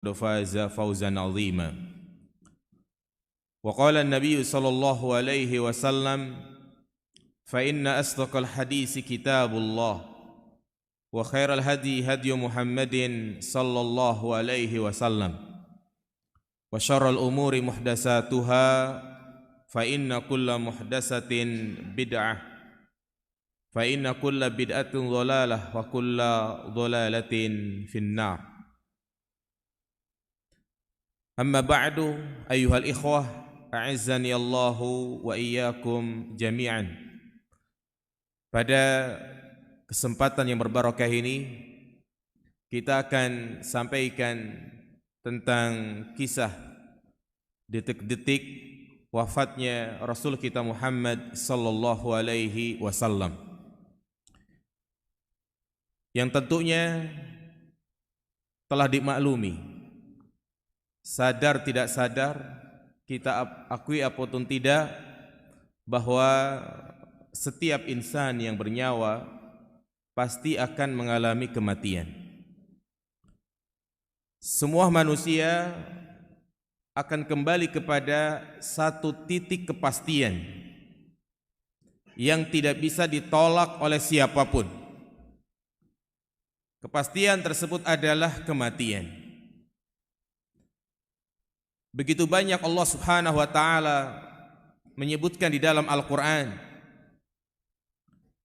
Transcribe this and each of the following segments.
فاز فوزا عظيما. وقال النبي صلى الله عليه وسلم: فإن أصدق الحديث كتاب الله، وخير الهدي هدي محمد صلى الله عليه وسلم، وشر الأمور محدثاتها، فإن كل محدثة بدعة، فإن كل بدعة ضلالة، وكل ضلالة في النار. أما بعد، أيها الإخوة، أعزني الله وإياkum jami'an. Pada kesempatan yang berbarakah ini, kita akan sampaikan tentang kisah detik-detik wafatnya Rasul kita Muhammad sallallahu alaihi wasallam, yang tentunya telah dimaklumi, sadar tidak sadar, kita akui apapun tidak, bahwa setiap insan yang bernyawa pasti akan mengalami kematian. Semua manusia akan kembali kepada satu titik kepastian yang tidak bisa ditolak oleh siapapun. Kepastian tersebut adalah kematian. Begitu banyak Allah Subhanahu wa taala menyebutkan di dalam Al-Qur'an.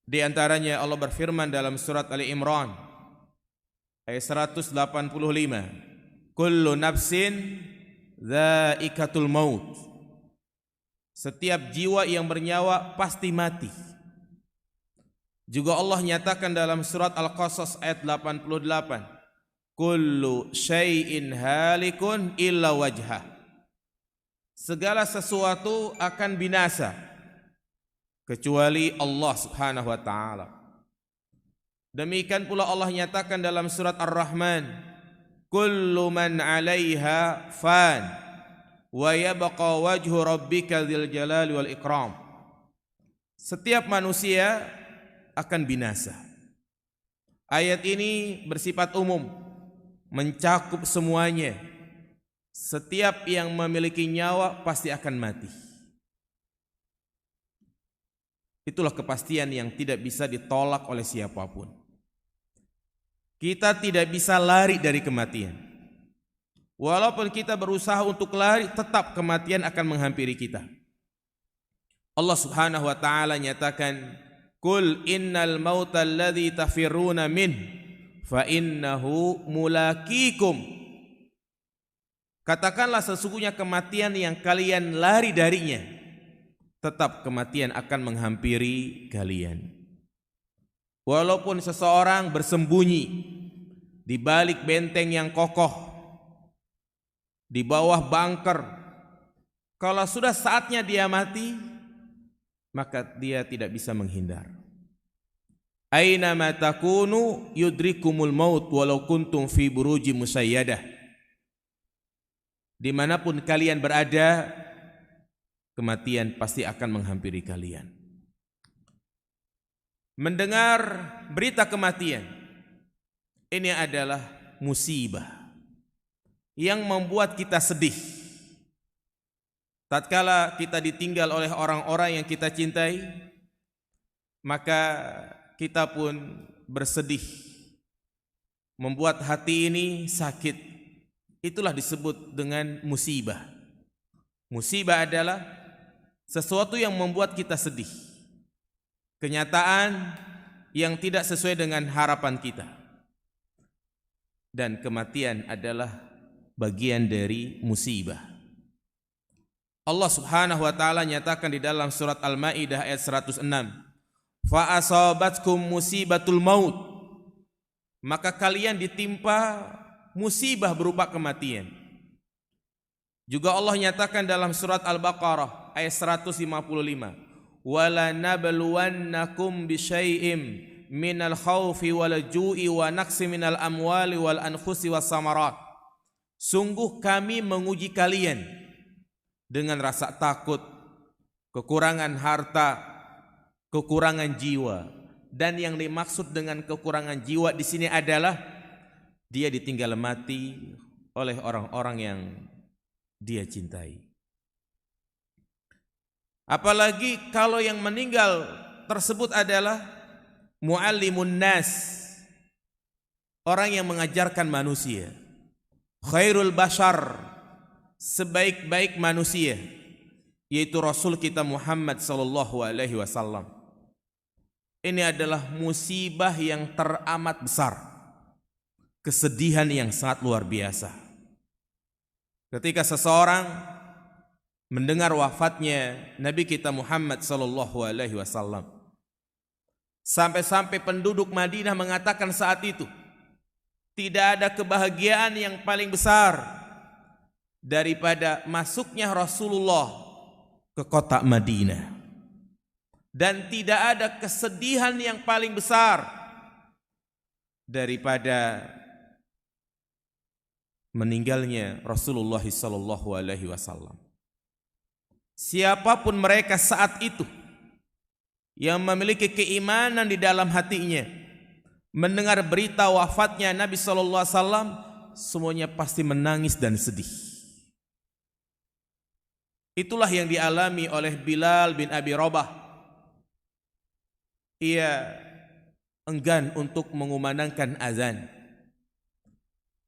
Di antaranya Allah berfirman dalam surat Ali Imran ayat 185, kullu nafsin dha'iqatul maut. Setiap jiwa yang bernyawa pasti mati. Juga Allah nyatakan dalam surat Al-Qasas ayat 88, kullu syai'in halikun illa wajhah. Segala sesuatu akan binasa kecuali Allah Subhanahu wa taala. Demikian pula Allah nyatakan dalam surat Ar-Rahman, kullu man 'alaiha fan wa yabqa wajhu rabbika dzil jalali wal ikram. Setiap manusia akan binasa. Ayat ini bersifat umum, mencakup semuanya. Setiap yang memiliki nyawa pasti akan mati. Itulah kepastian yang tidak bisa ditolak oleh siapapun. Kita tidak bisa lari dari kematian. Walaupun kita berusaha untuk lari, tetap kematian akan menghampiri kita. Allah Subhanahu wa taala nyatakan, "Qul innal mauta alladzi tafirruna min fa innahu mulaqikum." Katakanlah, sesungguhnya kematian yang kalian lari darinya, tetap kematian akan menghampiri kalian. Walaupun seseorang bersembunyi di balik benteng yang kokoh, di bawah bunker, kalau sudah saatnya dia mati, maka dia tidak bisa menghindar. Aina ma takunu yudrikumul maut walau kuntum fi buruji musayyadah. Dimanapun kalian berada, kematian pasti akan menghampiri kalian. Mendengar berita kematian, ini adalah musibah yang membuat kita sedih. Tatkala kita ditinggal oleh orang-orang yang kita cintai, maka kita pun bersedih, membuat hati ini sakit. Itulah disebut dengan musibah. Musibah adalah sesuatu yang membuat kita sedih, kenyataan yang tidak sesuai dengan harapan kita. Dan kematian adalah bagian dari musibah. Allah Subhanahu wa taala nyatakan di dalam surat Al-Maidah ayat 106, fa asabatkum musibatul maut, maka kalian ditimpa musibah berupa kematian. Juga Allah nyatakan dalam surat Al-Baqarah ayat 155, wala nabluwannakum bisyai'im minal khaufi wal ju'i wa naqsi minal amwali wal anfusi was samarat. Sungguh kami menguji kalian dengan rasa takut, kekurangan harta, kekurangan jiwa. Dan yang dimaksud dengan kekurangan jiwa di sini adalah dia ditinggal mati, oleh orang-orang yang dia cintai. Apalagi kalau yang meninggal tersebut adalah muallimun nas, orang yang mengajarkan manusia, khairul bashar, sebaik-baik manusia, yaitu Rasul kita Muhammad sallallahu alaihi wasallam. Ini adalah musibah yang teramat besar, kesedihan yang sangat luar biasa. Ketika seseorang mendengar wafatnya Nabi kita Muhammad sallallahu alaihi wasallam, sampai-sampai penduduk Madinah mengatakan saat itu, tidak ada kebahagiaan yang paling besar daripada masuknya Rasulullah ke kota Madinah. Dan tidak ada kesedihan yang paling besar daripada meninggalnya Rasulullah sallallahu alaihi wasallam. Siapapun mereka saat itu yang memiliki keimanan di dalam hatinya, mendengar berita wafatnya Nabi sallallahu alaihi wasallam, semuanya pasti menangis dan sedih. Itulah yang dialami oleh Bilal bin Abi Rabah. Ia enggan untuk mengumandangkan azan,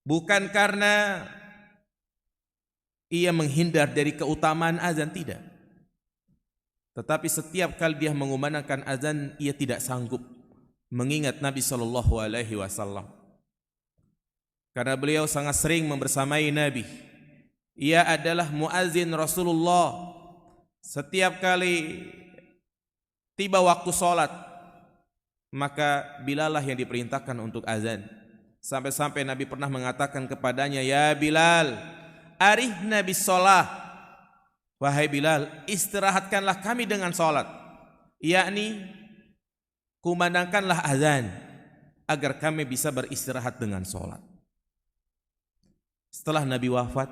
bukan karena ia menghindar dari keutamaan azan, tidak. Tetapi setiap kali dia mengumandangkan azan, ia tidak sanggup mengingat Nabi sallallahu alaihi wasallam. Karena beliau sangat sering membersamai Nabi. Ia adalah muazin Rasulullah. Setiap kali tiba waktu salat, maka Bilal lah yang diperintahkan untuk azan. Sampai-sampai Nabi pernah mengatakan kepadanya, "Ya Bilal, arihna bis shalah." Wahai Bilal, istirahatkanlah kami dengan salat. Yakni kumandangkanlah azan agar kami bisa beristirahat dengan salat. Setelah Nabi wafat,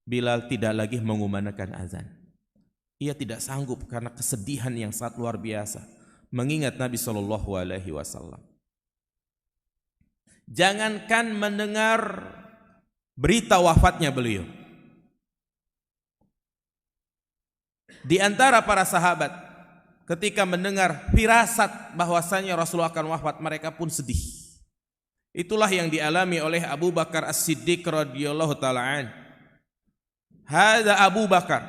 Bilal tidak lagi mengumandangkan azan. Ia tidak sanggup karena kesedihan yang sangat luar biasa mengingat Nabi sallallahu alaihi wasallam. Jangankan mendengar berita wafatnya beliau, di antara para sahabat ketika mendengar firasat bahwasanya Rasulullah akan wafat, mereka pun sedih. Itulah yang dialami oleh Abu Bakar As-Siddiq radhiyallahu taala an. Hadza Abu Bakar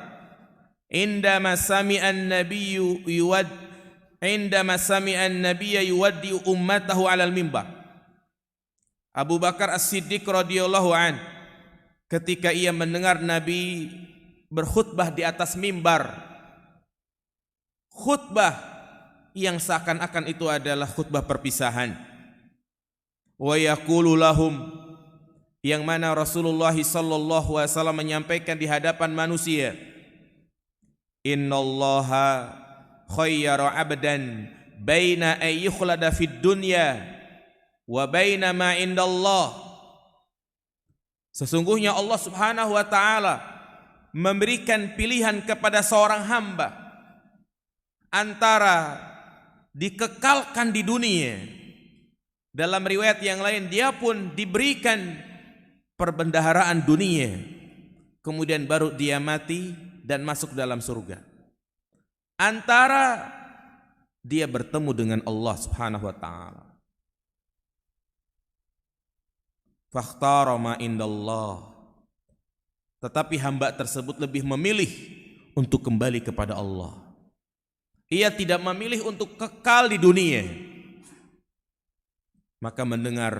indama sami'an nabiyyu yuwaddi ummatahu 'alal mimbar. Abu Bakar As-Siddiq radhiyallahu an, ketika ia mendengar Nabi berkhutbah di atas mimbar, khutbah yang seakan-akan itu adalah khutbah perpisahan, wa yaqulu lahum, yang mana Rasulullah sallallahu alaihi wasallam menyampaikan di hadapan manusia, innallaha khayyara 'abdan baina ay yukhlada fid dunya wa baina ma indallah. Sesungguhnya Allah Subhanahu wa taala memberikan pilihan kepada seorang hamba antara dikekalkan di dunia, dalam riwayat yang lain dia pun diberikan perbendaharaan dunia, kemudian baru dia mati dan masuk dalam surga, antara dia bertemu dengan Allah Subhanahu wa taala. Fakhtara ma indallah, tetapi hamba tersebut lebih memilih untuk kembali kepada Allah. Ia tidak memilih untuk kekal di dunia. Maka mendengar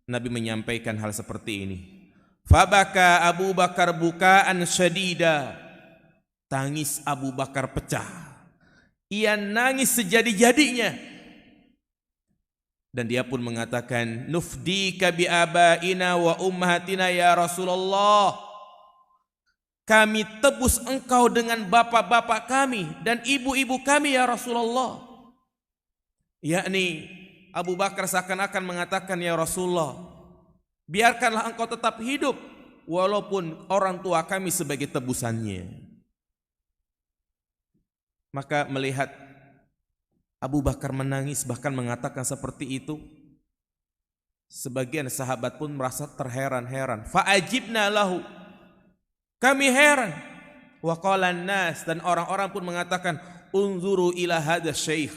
Nabi menyampaikan hal seperti ini, fabaka Abu Bakar bukaan syadida, tangis Abu Bakar pecah. Ia nangis sejadi-jadinya. Dan dia pun mengatakan, nufdika bi abaina wa ummahatina ya Rasulullah. Kami tebus engkau dengan bapak-bapak kami dan ibu-ibu kami ya Rasulullah. Yakni Abu Bakar seakan-akan mengatakan, ya Rasulullah, biarkanlah engkau tetap hidup walaupun orang tua kami sebagai tebusannya. Maka melihat Abu Bakar menangis, bahkan mengatakan seperti itu, Sebagian sahabat pun merasa terheran-heran. Fa'ajibna lahu. Kami heran. Wa qala an-nas, dan orang-orang pun mengatakan, unzuru ila hadha syekh.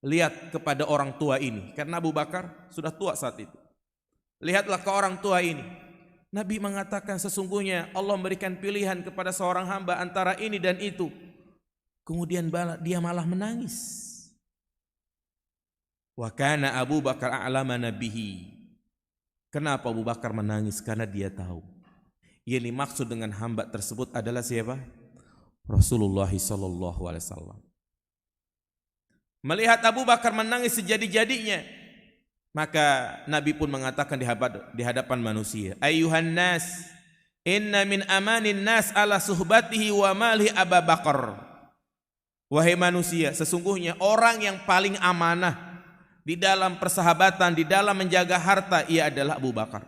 Lihat kepada orang tua ini. Karena Abu Bakar sudah tua saat itu. Lihatlah ke orang tua ini. Nabi mengatakan sesungguhnya Allah memberikan pilihan kepada seorang hamba antara ini dan itu. Kemudian dia malah menangis. Wa kana Abu Bakar a'lama nabihi. Kenapa Abu Bakar menangis? Karena dia tahu. Yang dimaksud dengan hamba tersebut adalah siapa? Rasulullah sallallahu alaihi wasallam. Melihat Abu Bakar menangis sejadi-jadinya, maka Nabi pun mengatakan di hadapan manusia, Ayuhan nas, inna min amanin nas ala suhbatihi wa malihi Abu Bakar. Wahai manusia, sesungguhnya orang yang paling amanah di dalam persahabatan, di dalam menjaga harta, ia adalah Abu Bakar.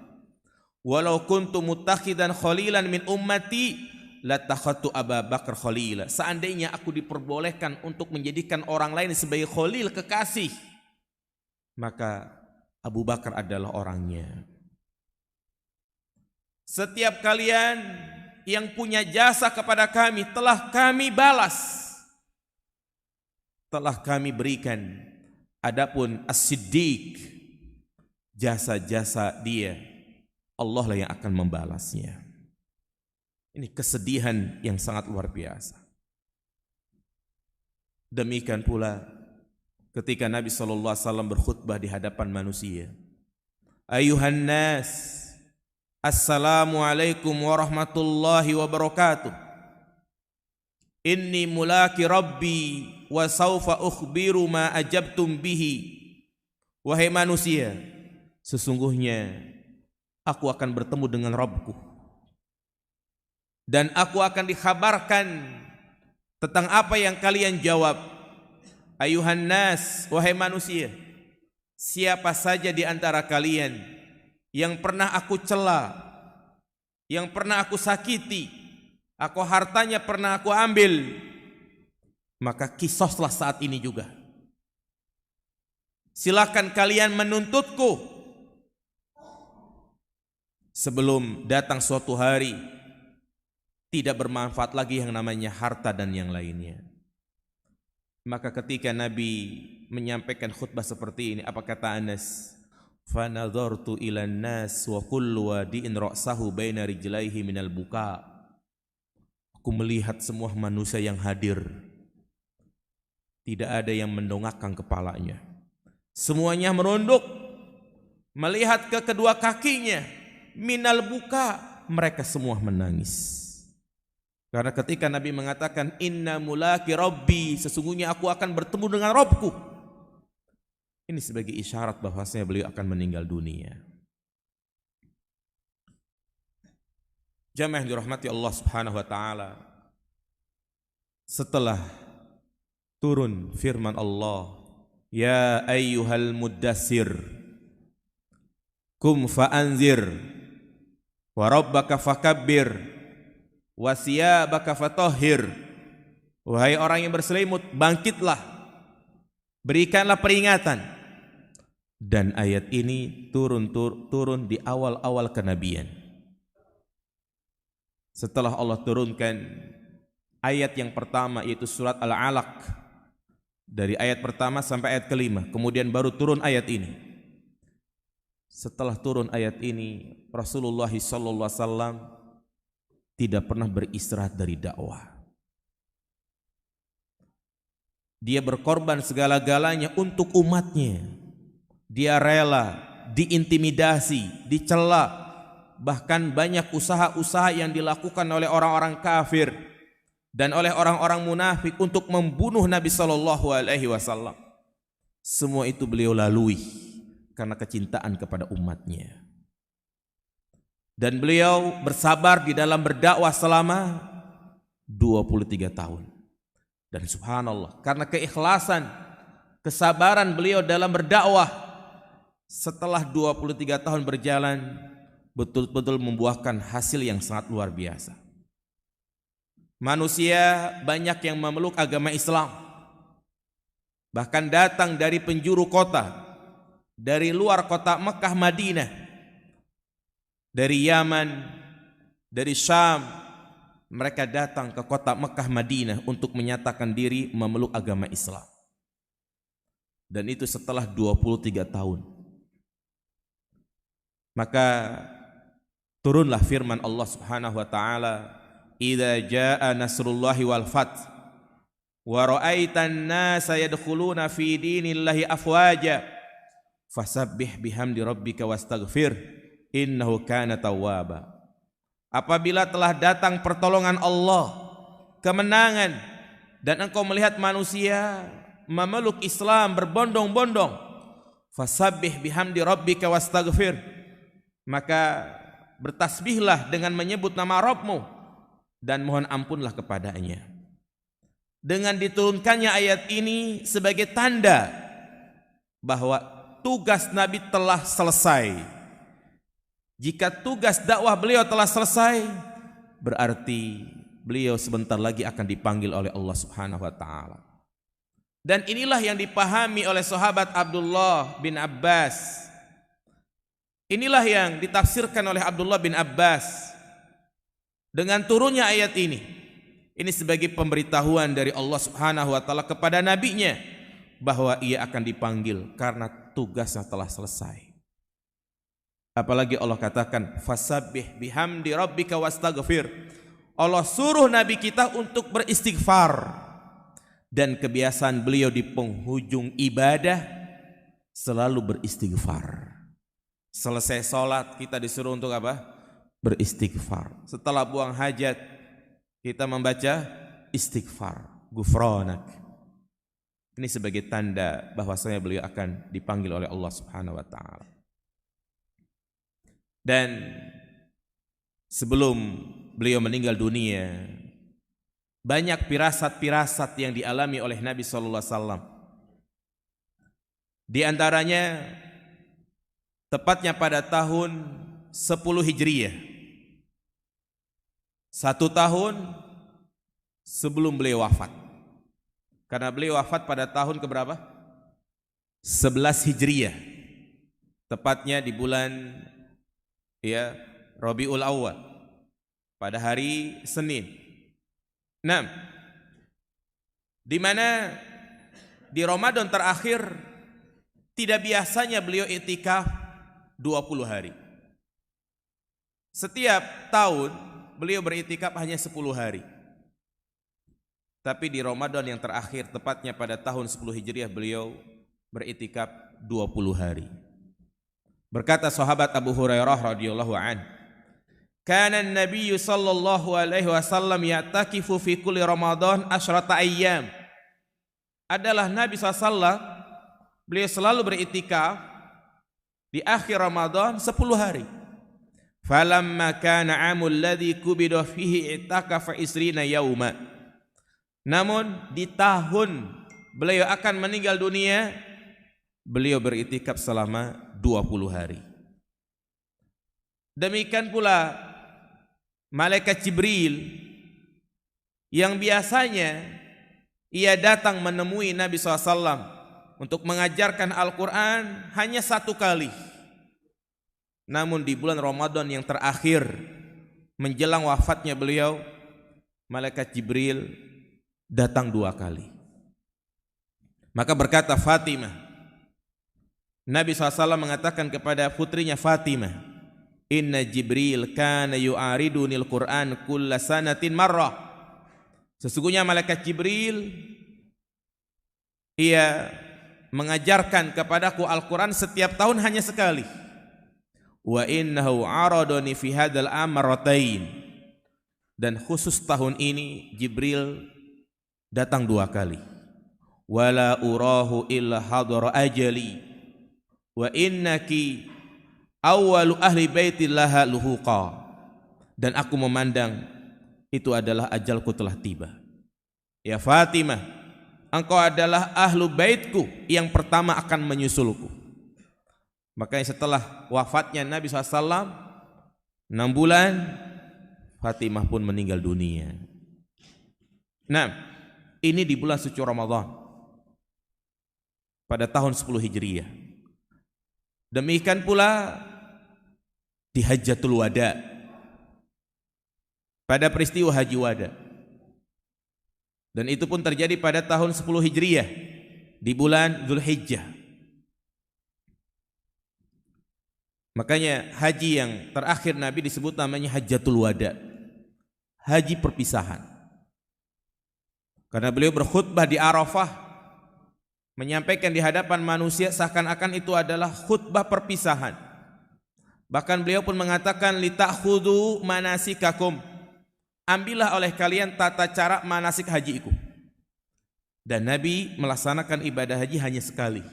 Walau kuntu mutakhidan khalilan min ummati latakhatu Abu Bakar khalila. Seandainya aku diperbolehkan untuk menjadikan orang lain sebagai khalil, kekasih, maka Abu Bakar adalah orangnya. Setiap kalian yang punya jasa kepada kami telah kami balas, telah kami berikan. Adapun As-Siddiq, jasa-jasa dia, Allah lah yang akan membalasnya. Ini kesedihan yang sangat luar biasa. Demikian pula ketika Nabi SAW berkhutbah di hadapan manusia. Ayuhan nas, assalamualaikum warahmatullahi wabarakatuh. Inni mulaki rabbi wa sawfa ukhbiru ma ajabtum bihi. Wahai manusia, sesungguhnya aku akan bertemu dengan Rabbku, dan aku akan dikhabarkan tentang apa yang kalian jawab. Ayuhan nas, wahai manusia, siapa saja di antara kalian yang pernah aku cela, yang pernah aku sakiti, aku hartanya pernah aku ambil, maka kisoslah saat ini juga. Silakan kalian menuntutku sebelum datang suatu hari tidak bermanfaat lagi yang namanya harta dan yang lainnya. Maka ketika Nabi menyampaikan khutbah seperti ini, apa kata Anas? Fanadhartu ilan nas wa kullu wadi'in ra'sahu baina rijlaihi minal buka. Aku melihat semua manusia yang hadir, tidak ada yang mendongakkan kepalanya. Semuanya merunduk melihat ke kedua kakinya, minal buka, mereka semua menangis. Karena ketika Nabi mengatakan inna mulaki rabbi, sesungguhnya aku akan bertemu dengan Rabbku, ini sebagai isyarat bahwasanya beliau akan meninggal dunia. Jamaah yang dirahmati Allah Subhanahu wa taala, setelah turun firman Allah, ya ayyuhal muddassir kum fa'anzir wa rabbaka fakabbir wa siyabaka fatahhir. Wahai orang yang berselimut, bangkitlah, berikanlah peringatan. Dan ayat ini turun di awal-awal kenabian. Setelah Allah turunkan ayat yang pertama, yaitu surat Al-Alaq, dari ayat pertama sampai ayat kelima, kemudian baru turun ayat ini. Setelah turun ayat ini, Rasulullah SAW tidak pernah beristirahat dari dakwah. Dia berkorban segala-galanya untuk umatnya. Dia rela diintimidasi, dicela, bahkan banyak usaha-usaha yang dilakukan oleh orang-orang kafir dan oleh orang-orang munafik untuk membunuh Nabi SAW. Semua itu beliau lalui karena kecintaan kepada umatnya. Dan beliau bersabar di dalam berdakwah selama 23 tahun. Dan subhanallah, karena keikhlasan, kesabaran beliau dalam berdakwah, setelah 23 tahun berjalan, betul-betul membuahkan hasil yang sangat luar biasa. Manusia banyak yang memeluk agama Islam, bahkan datang dari penjuru kota, dari luar kota Mekah Madinah, dari Yaman, dari Syam, mereka datang ke kota Mekah Madinah untuk menyatakan diri memeluk agama Islam. Dan itu setelah 23 tahun. Maka turunlah firman Allah Subhanahu wa taala, "Idza jaa nasrullahi wal fath wa ra'aitan nasa yadkhuluna fi dinillahi afwaja fasabbih bihamdi rabbika wastaghfir innahu kana tawwaba." Apabila telah datang pertolongan Allah, kemenangan, dan engkau melihat manusia memeluk Islam berbondong-bondong, fasabbih bihamdi rabbika wastaghfir, maka bertasbihlah dengan menyebut nama Rabbmu dan mohon ampunlah kepadanya. Dengan diturunkannya ayat ini sebagai tanda bahwa tugas Nabi telah selesai. Jika tugas dakwah beliau telah selesai, berarti beliau sebentar lagi akan dipanggil oleh Allah Subhanahu wa taala. Dan inilah yang dipahami oleh sahabat Abdullah bin Abbas. Inilah yang ditafsirkan oleh Abdullah bin Abbas dengan turunnya ayat ini. Ini sebagai pemberitahuan dari Allah Subhanahu wa taala kepada nabinya bahwa ia akan dipanggil karena tugasnya telah selesai. Apalagi Allah katakan fasabbih bihamdi rabbika wastaghfir. Allah suruh nabi kita untuk beristighfar. Dan kebiasaan beliau di penghujung ibadah selalu beristighfar. Selesai sholat kita disuruh untuk apa? Beristighfar. Setelah buang hajat kita membaca istighfar, gufranak. Ini sebagai tanda bahwasanya beliau akan dipanggil oleh Allah Subhanahu wa taala. Dan sebelum beliau meninggal dunia, banyak pirasat-pirasat yang dialami oleh Nabi sallallahu alaihi wasallam. Di antaranya tepatnya pada tahun 10 Hijriah, 1 tahun sebelum beliau wafat. Karena beliau wafat pada tahun keberapa? 11 Hijriah. Tepatnya di bulan Rabiul Awal, pada hari Senin. Di mana di Ramadan terakhir tidak biasanya beliau iktikaf 20 hari. Setiap tahun beliau beriktikaf hanya 10 hari. Tapi di Ramadan yang terakhir, tepatnya pada tahun 10 Hijriah, beliau beriktikaf 20 hari. Berkata sahabat Abu Hurairah radhiyallahu an, "Kana an-nabiy sallallahu alaihi wasallam ya'takifu fi kulli Ramadan 10 ayyam." Adalah Nabi SAW, beliau selalu beriktikaf di akhir Ramadan 10 hari. Falamma kana 'amul ladzi qubida fihi i'takafa 20 yauma. Namun di tahun beliau akan meninggal dunia, beliau beriktikaf selama 20 hari. Demikian pula malaikat Jibril yang biasanya ia datang menemui Nabi SAW untuk mengajarkan Al-Quran hanya 1 kali. Namun di bulan Ramadan yang terakhir menjelang wafatnya beliau, malaikat Jibril datang 2 kali. Maka berkata Fatimah, Nabi SAW mengatakan kepada putrinya Fatimah, "Inna Jibril kana yu'aridunil Qur'an kulla sanatin marrah." Sesungguhnya malaikat Jibril ia mengajarkan kepadaku Al-Quran setiap tahun hanya sekali. Wa innahu aradani fi hadzal amratain. Dan khusus tahun ini Jibril datang 2 kali. Wala urahu illa hadara ajali. Wa innaki awwalu ahli baitillah luhuqa. Dan aku memandang itu adalah ajalku telah tiba. Ya Fatimah, engkau adalah ahlu baitku yang pertama akan menyusulku. Makanya setelah wafatnya Nabi SAW 6 bulan, Fatimah pun meninggal dunia. Nah, ini di bulan suci Ramadan pada tahun 10 Hijriah. Demikian pula di Hajjatul Wada, pada peristiwa Haji Wada. Dan itu pun terjadi pada tahun 10 Hijriah di bulan Dzulhijjah. Makanya haji yang terakhir Nabi disebut namanya Hajjatul Wada, haji perpisahan. Karena beliau berkhutbah di Arafah, menyampaikan di hadapan manusia seakan-akan itu adalah khutbah perpisahan. Bahkan beliau pun mengatakan litakhudhu manasikakum, ambillah oleh kalian tata cara manasik hajiku. Dan Nabi melaksanakan ibadah haji hanya sekali.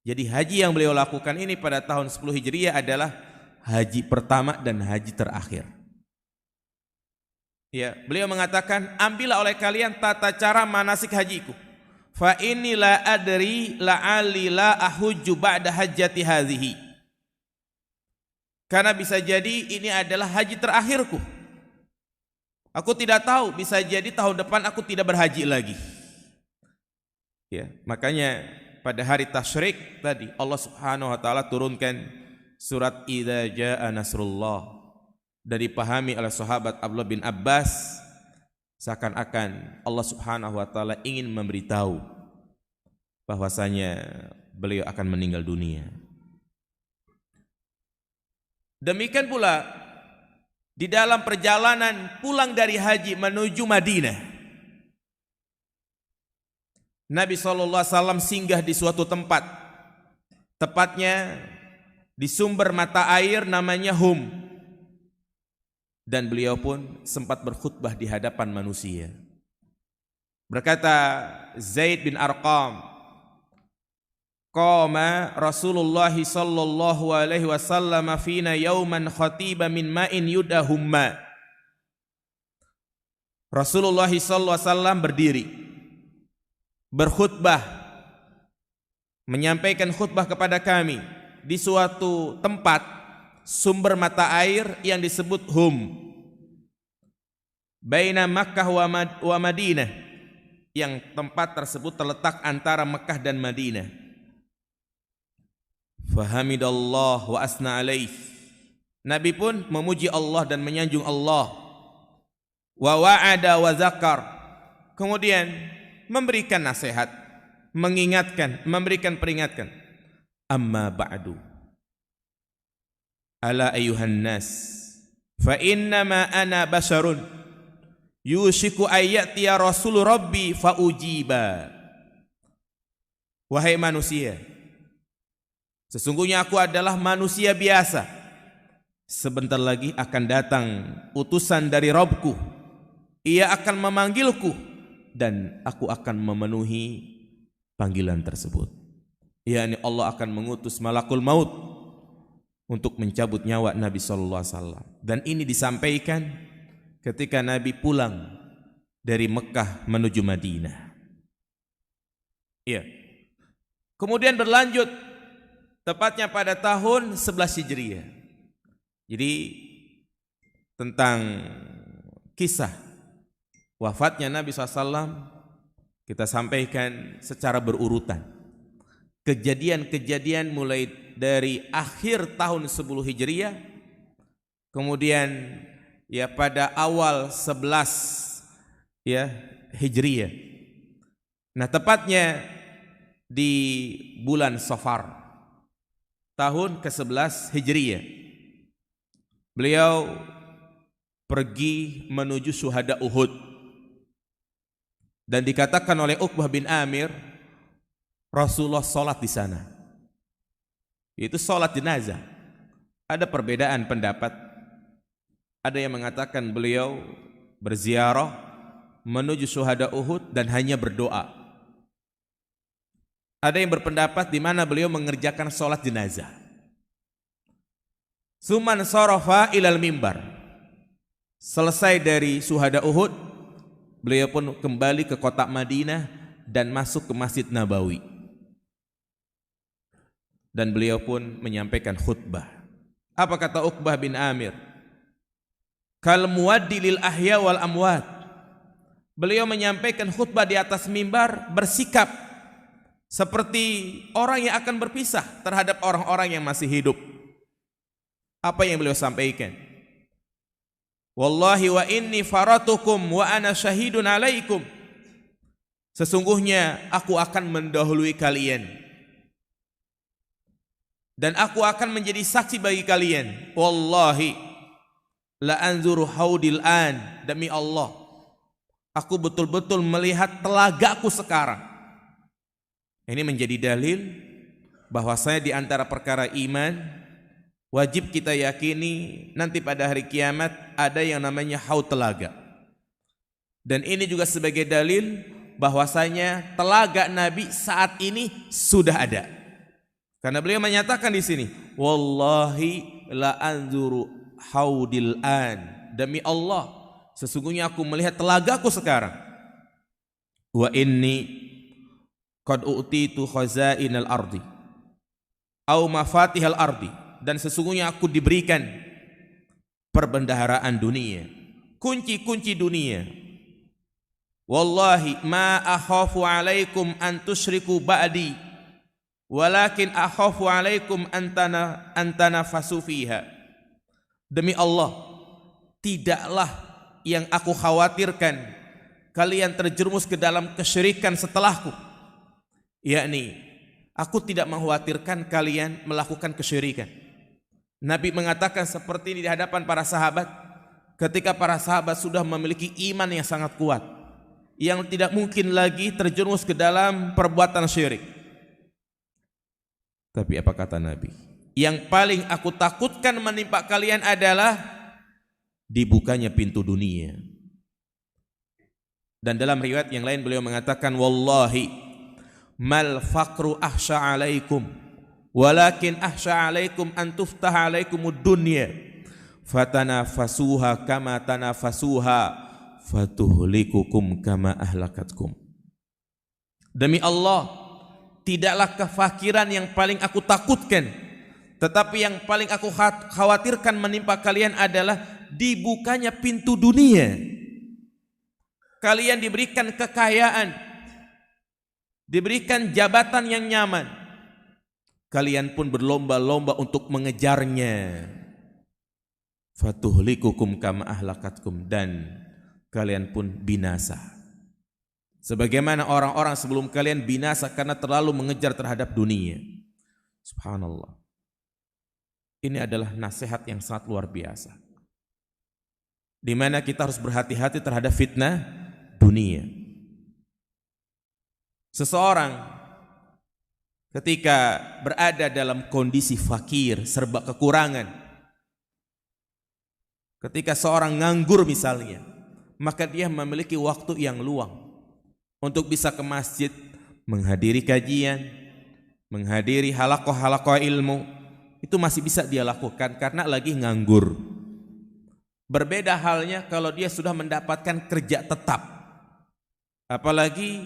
Jadi haji yang beliau lakukan ini pada tahun 10 Hijriah adalah haji pertama dan haji terakhir. Ya, beliau mengatakan, ambillah oleh kalian tata cara manasik hajiku. Fa inni la adri la'ali la ahujju ba'da hajjati hadhihi. Karena bisa jadi ini adalah haji terakhirku. Aku tidak tahu, bisa jadi tahun depan aku tidak berhaji lagi. Ya, makanya pada hari tasyrik tadi Allah Subhanahu wa taala turunkan surat Idza Jaa Nasrullah. Dan dipahami oleh sahabat Abdullah bin Abbas seakan-akan Allah Subhanahu wa taala ingin memberitahu bahwasanya beliau akan meninggal dunia. Demikian pula di dalam perjalanan pulang dari haji menuju Madinah, Nabi SAW singgah di suatu tempat, tepatnya di sumber mata air namanya Hum. Dan beliau pun sempat berkhutbah di hadapan manusia. Berkata Zaid bin Arqam, qama Rasulullah sallallahu alaihi wasallam fina yauman khatiba min ma'in yudahumma. Rasulullah sallallahu alaihi wasallam berdiri berkhutbah, menyampaikan khutbah kepada kami di suatu tempat sumber mata air yang disebut Hum, baina Makkah wa Madinah, yang tempat tersebut terletak antara Mekah dan Madinah. Fahamidallah wa asna alaih. Nabi pun memuji Allah dan menyanjung Allah. Wa wa'ada wa zakar. Kemudian memberikan nasihat, mengingatkan, memberikan peringatan. Amma ba'du. Ala ayuhan nas, fa innama ana basharun yushiku ayati ya rasul rabbi fa ujiba. Wahai manusia, sesungguhnya aku adalah manusia biasa. Sebentar lagi akan datang utusan dari Rabbku. Ia akan memanggilku dan aku akan memenuhi panggilan tersebut. yakni Allah akan mengutus malakul maut untuk mencabut nyawa Nabi sallallahu alaihi wasallam. Dan ini disampaikan ketika Nabi pulang dari Mekah menuju Madinah. Iya. Kemudian berlanjut tepatnya pada tahun 11 Hijriah. Jadi tentang kisah wafatnya Nabi SAW kita sampaikan secara berurutan. Kejadian-kejadian mulai dari akhir tahun 10 Hijriah, kemudian ya pada awal 11 ya Hijriah. Nah, tepatnya di bulan Safar tahun ke-11 Hijriah, beliau pergi menuju syuhada Uhud. Dan dikatakan oleh Uqbah bin Amir, Rasulullah sholat di sana. Itu sholat jenazah. Ada perbedaan pendapat. Ada yang mengatakan beliau berziarah menuju syuhada Uhud dan hanya berdoa. Ada yang berpendapat di mana beliau mengerjakan sholat jenazah. Suman sarafa ilal mimbar. Selesai dari syuhada Uhud, beliau pun kembali ke kota Madinah dan masuk ke Masjid Nabawi. Dan beliau pun menyampaikan khutbah. Apa kata Uqbah bin Amir? Kal muwaddi lil ahya wal amwat. Beliau menyampaikan khutbah di atas mimbar bersikap seperti orang yang akan berpisah terhadap orang-orang yang masih hidup. Apa yang beliau sampaikan? Wallahi wa inni faratukum wa ana syahidun alaikum. Sesungguhnya aku akan mendahului kalian dan aku akan menjadi saksi bagi kalian. Wallahi la anzuru haudil an, demi Allah aku betul-betul melihat telagaku sekarang. Ini menjadi dalil bahwasanya di antara perkara iman wajib kita yakini nanti pada hari kiamat ada yang namanya haud telaga. Dan ini juga sebagai dalil bahwasanya telaga Nabi saat ini sudah ada. Karena beliau menyatakan di sini, wallahi la anzuru haudil an, demi Allah sesungguhnya aku melihat telagaku sekarang. Wa inni qad utitu khazainal ardi au mafatihal ardi, dan sesungguhnya aku diberikan perbendaharaan dunia, kunci-kunci dunia. Wallahi ma akhafu alaikum an tusyriku ba'di walakin akhafu alaikum antanafasu fiha. Demi Allah, tidaklah yang aku khawatirkan kalian terjerumus ke dalam kesyirikan setelahku, yakni aku tidak mengkhawatirkan kalian melakukan kesyirikan. Nabi mengatakan seperti ini di hadapan para sahabat ketika para sahabat sudah memiliki iman yang sangat kuat, yang tidak mungkin lagi terjerumus ke dalam perbuatan syirik. Tapi apa kata Nabi? Yang paling aku takutkan menimpa kalian adalah dibukanya pintu dunia. Dan dalam riwayat yang lain beliau mengatakan, wallahi mal faqru ahsya alaikum walakin ahsya alaikum an tuftah alaikumud dunya fatanafasuha kama tanafasuha fatuhlikukum kama ahlakatkum. Demi Allah, tidaklah kefakiran yang paling aku takutkan, tetapi yang paling aku khawatirkan menimpa kalian adalah dibukanya pintu dunia. Kalian diberikan kekayaan, diberikan jabatan yang nyaman, kalian pun berlomba-lomba untuk mengejarnya. Fatuhlikukum kama ahlakatkum, dan kalian pun binasa sebagaimana orang-orang sebelum kalian binasa karena terlalu mengejar terhadap dunia. Subhanallah. Ini adalah nasihat yang sangat luar biasa, di mana kita harus berhati-hati terhadap fitnah dunia. Seseorang ketika berada dalam kondisi fakir, serba kekurangan, ketika seorang nganggur misalnya, maka dia memiliki waktu yang luang untuk bisa ke masjid, menghadiri kajian, menghadiri halaqah-halaqah ilmu. Itu masih bisa dia lakukan karena lagi nganggur. Berbeda halnya kalau dia sudah mendapatkan kerja tetap, apalagi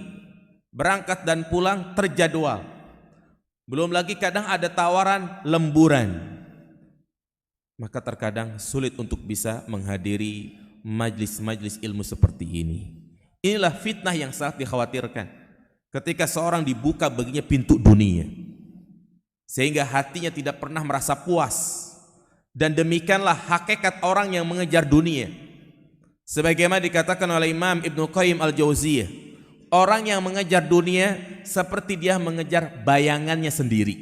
berangkat dan pulang terjadwal. Belum lagi kadang ada tawaran lemburan, maka terkadang sulit untuk bisa menghadiri majlis-majlis ilmu seperti ini. Inilah fitnah yang sangat dikhawatirkan ketika seorang dibuka baginya pintu dunia sehingga hatinya tidak pernah merasa puas. Dan demikianlah hakikat orang yang mengejar dunia. Sebagaimana dikatakan oleh Imam Ibnu Qayyim Al-Jauziyah, orang yang mengejar dunia seperti dia mengejar bayangannya sendiri.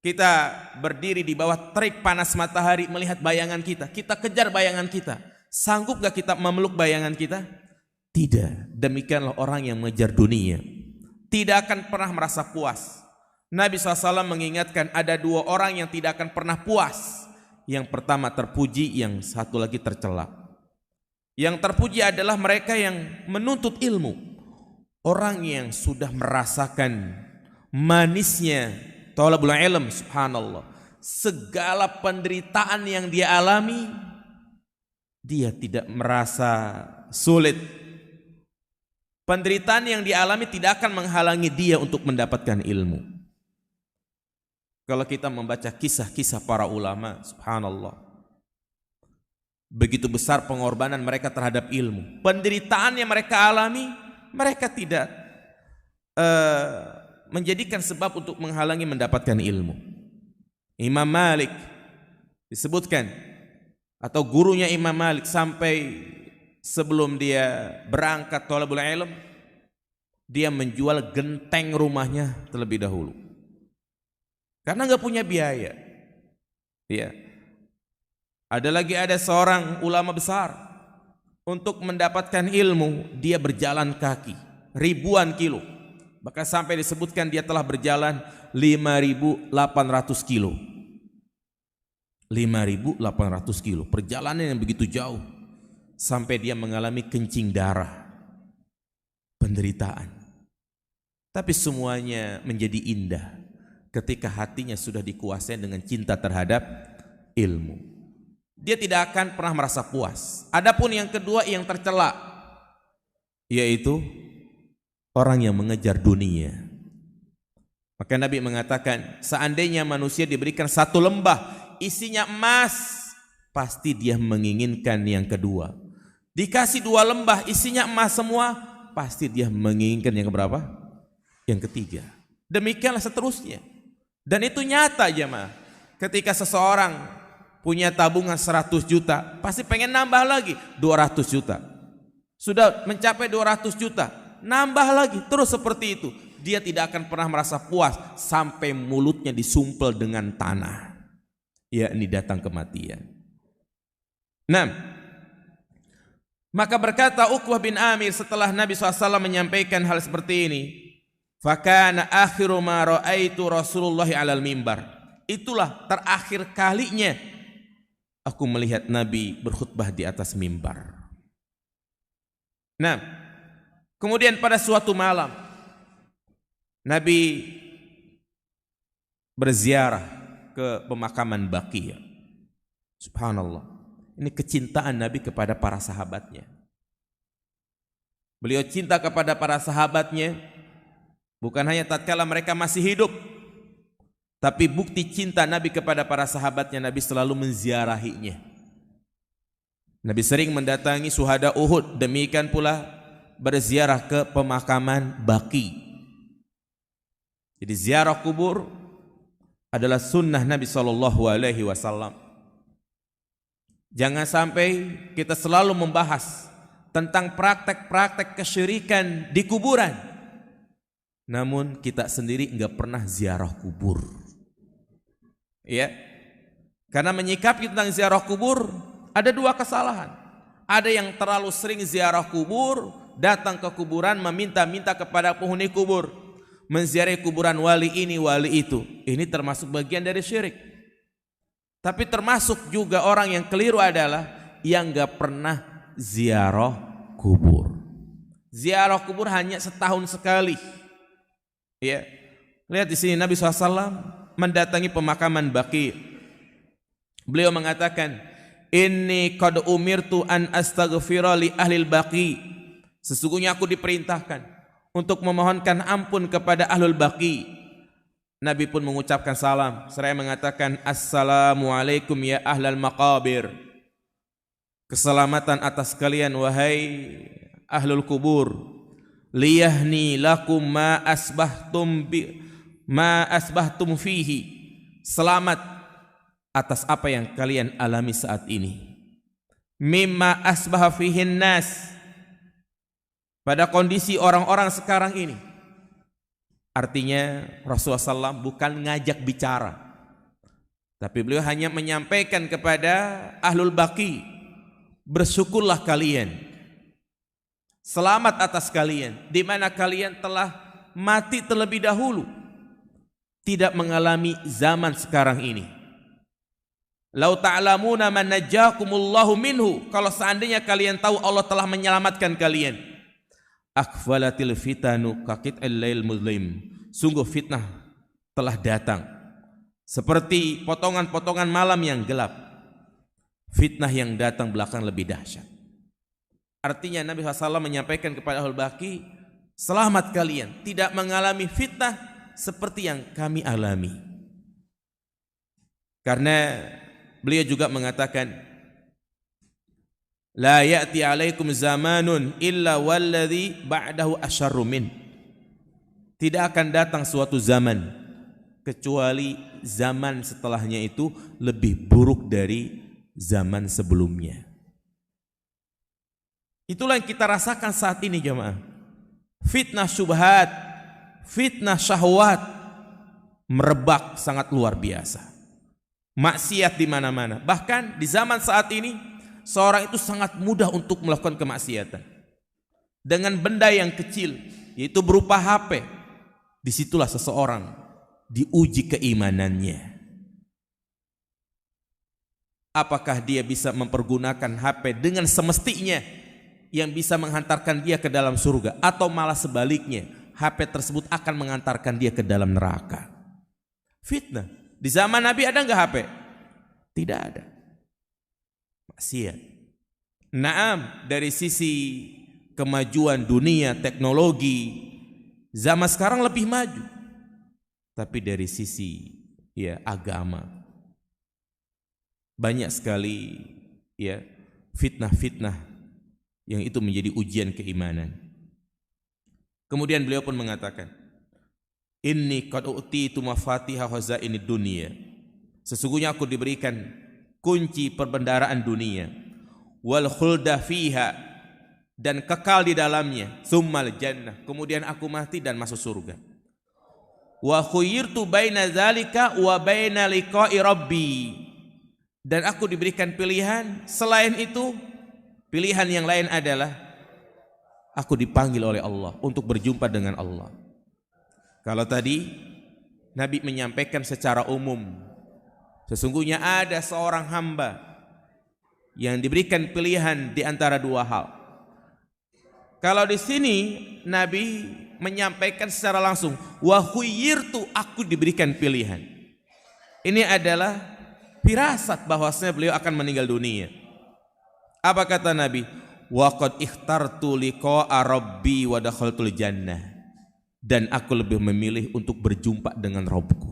Kita berdiri di bawah terik panas matahari melihat bayangan kita. Kita kejar bayangan kita. Sanggup gak kita memeluk bayangan kita? Tidak. Demikianlah orang yang mengejar dunia, tidak akan pernah merasa puas. Nabi SAW mengingatkan ada dua orang yang tidak akan pernah puas. Yang pertama terpuji, yang satu lagi tercela. Yang terpuji adalah mereka yang menuntut ilmu. Orang yang sudah merasakan manisnya thalabul ilm, subhanallah. Segala penderitaan yang dia alami, dia tidak merasa sulit. Penderitaan yang dialami tidak akan menghalangi dia untuk mendapatkan ilmu. Kalau kita membaca kisah-kisah para ulama, subhanallah, begitu besar pengorbanan mereka terhadap ilmu. Penderitaan yang mereka alami, mereka tidak menjadikan sebab untuk menghalangi mendapatkan ilmu. Imam Malik disebutkan, atau gurunya Imam Malik, sampai sebelum dia berangkat thalabul ilm, dia menjual genteng rumahnya terlebih dahulu karena nggak punya biaya. Ya. Ada seorang ulama besar, untuk mendapatkan ilmu dia berjalan kaki ribuan kilo, bahkan sampai disebutkan dia telah berjalan 5.800 kilo. 5.800 kilo, perjalanan yang begitu jauh, sampai dia mengalami kencing darah, penderitaan. Tapi semuanya menjadi indah ketika hatinya sudah dikuasai dengan cinta terhadap ilmu. Dia tidak akan pernah merasa puas. Adapun yang kedua yang tercela, yaitu orang yang mengejar dunia. Maka Nabi mengatakan, seandainya manusia diberikan satu lembah isinya emas, pasti dia menginginkan yang kedua. Dikasih dua lembah isinya emas semua, pasti dia menginginkan yang keberapa? Yang ketiga. Demikianlah seterusnya. Dan itu nyata jemaah. Ketika seseorang punya tabungan 100 juta, pasti pengen nambah lagi 200 juta. Sudah mencapai 200 juta, nambah lagi, terus seperti itu. Dia tidak akan pernah merasa puas sampai mulutnya disumpel dengan tanah, yakni datang kematian. Nah, maka berkata Uqbah bin Amir setelah Nabi SAW menyampaikan hal seperti ini, fakana akhiru ma ra'aitu Rasulullah 'alal mimbar. Itulah terakhir kalinya aku melihat Nabi berkhutbah di atas mimbar. Nah, kemudian pada suatu malam Nabi berziarah ke pemakaman Baqi'. Subhanallah. Ini kecintaan Nabi kepada para sahabatnya. Beliau cinta kepada para sahabatnya bukan hanya tatkala mereka masih hidup, tapi bukti cinta Nabi kepada para sahabatnya, Nabi selalu menziarahinya. Nabi sering mendatangi syuhada Uhud, demikian pula berziarah ke pemakaman Baqi'. Jadi ziarah kubur adalah sunnah Nabi SAW. Jangan sampai kita selalu membahas tentang praktek-praktek kesyirikan di kuburan, namun kita sendiri enggak pernah ziarah kubur. Ya, karena menyikapi tentang ziarah kubur ada dua kesalahan. Ada yang terlalu sering ziarah kubur, datang ke kuburan meminta-minta kepada penghuni kubur, menziarahi kuburan wali ini wali itu. Ini termasuk bagian dari syirik. Tapi termasuk juga orang yang keliru adalah yang enggak pernah ziarah kubur. Ziarah kubur hanya setahun sekali. Ya, lihat di sini Nabi SAW mendatangi pemakaman Baqi'. Beliau mengatakan, inni qad umirtu an astaghfira li ahlil Baqi'. Sesungguhnya aku diperintahkan untuk memohonkan ampun kepada ahlul Baqi'. Nabi pun mengucapkan salam seraya mengatakan, assalamualaikum ya ahlal maqabir. Keselamatan atas kalian wahai ahlul kubur. Liyahni lakum ma asbahtum fihi. Selamat atas apa yang kalian alami saat ini. Mimma asbaha fihin nas. Pada kondisi orang-orang sekarang ini. Artinya Rasulullah SAW bukan ngajak bicara, tapi beliau hanya menyampaikan kepada ahlul Baqi', bersyukurlah kalian, selamat atas kalian, di mana kalian telah mati terlebih dahulu, tidak mengalami zaman sekarang ini. Lau ta'lamuna man najjakumullahu minhu, kalau seandainya kalian tahu Allah telah menyelamatkan kalian. Akfalatil fitanu kakit'il lail muzlim. Sungguh fitnah telah datang seperti potongan-potongan malam yang gelap. Fitnah yang datang belakang lebih dahsyat. Artinya Nabi SAW menyampaikan kepada ahlul Baqi', selamat kalian, tidak mengalami fitnah seperti yang kami alami. Karena beliau juga mengatakan, la ya'ti alaikum zamanun illa walladhi ba'dahu asyarru min. tidak akan datang suatu zaman kecuali zaman setelahnya itu lebih buruk dari zaman sebelumnya. Itulah yang kita rasakan saat ini jemaah. Fitnah syubhat, fitnah syahwat merebak sangat luar biasa. Maksiat di mana-mana. Bahkan di zaman saat ini seorang itu sangat mudah untuk melakukan kemaksiatan. Dengan benda yang kecil, yaitu berupa HP. Disitulah seseorang diuji keimanannya. Apakah dia bisa mempergunakan HP dengan semestinya yang bisa menghantarkan dia ke dalam surga, atau malah sebaliknya, HP tersebut akan mengantarkan dia ke dalam neraka. Fitnah. Di zaman Nabi ada enggak HP? Tidak ada. Maksiat. Naam, dari sisi kemajuan dunia, teknologi, zaman sekarang lebih maju. Tapi dari sisi agama, banyak sekali fitnah-fitnah yang itu menjadi ujian keimanan. Kemudian beliau pun mengatakan, inni qad utitu mafatiha khazainid dunya. Sesungguhnya aku diberikan kunci perbendaharaan dunia, wal khulda fiha, dan kekal di dalamnya, tsummal jannah, kemudian aku mati dan masuk surga. Wa khuyyirtu baina dzalika wa baina liqa'i rabbi, dan aku diberikan pilihan selain itu. Pilihan yang lain adalah aku dipanggil oleh Allah untuk berjumpa dengan Allah. Kalau tadi Nabi menyampaikan secara umum, sesungguhnya ada seorang hamba yang diberikan pilihan di antara dua hal. Kalau di sini Nabi menyampaikan secara langsung, wa khuyyirtu, aku diberikan pilihan. Ini adalah firasat bahwasanya beliau akan meninggal dunia. Apa kata Nabi? Wa qad ikhtartu liqa'a rabbi wa dakhaltul jannah. Dan aku lebih memilih untuk berjumpa dengan Rabbku.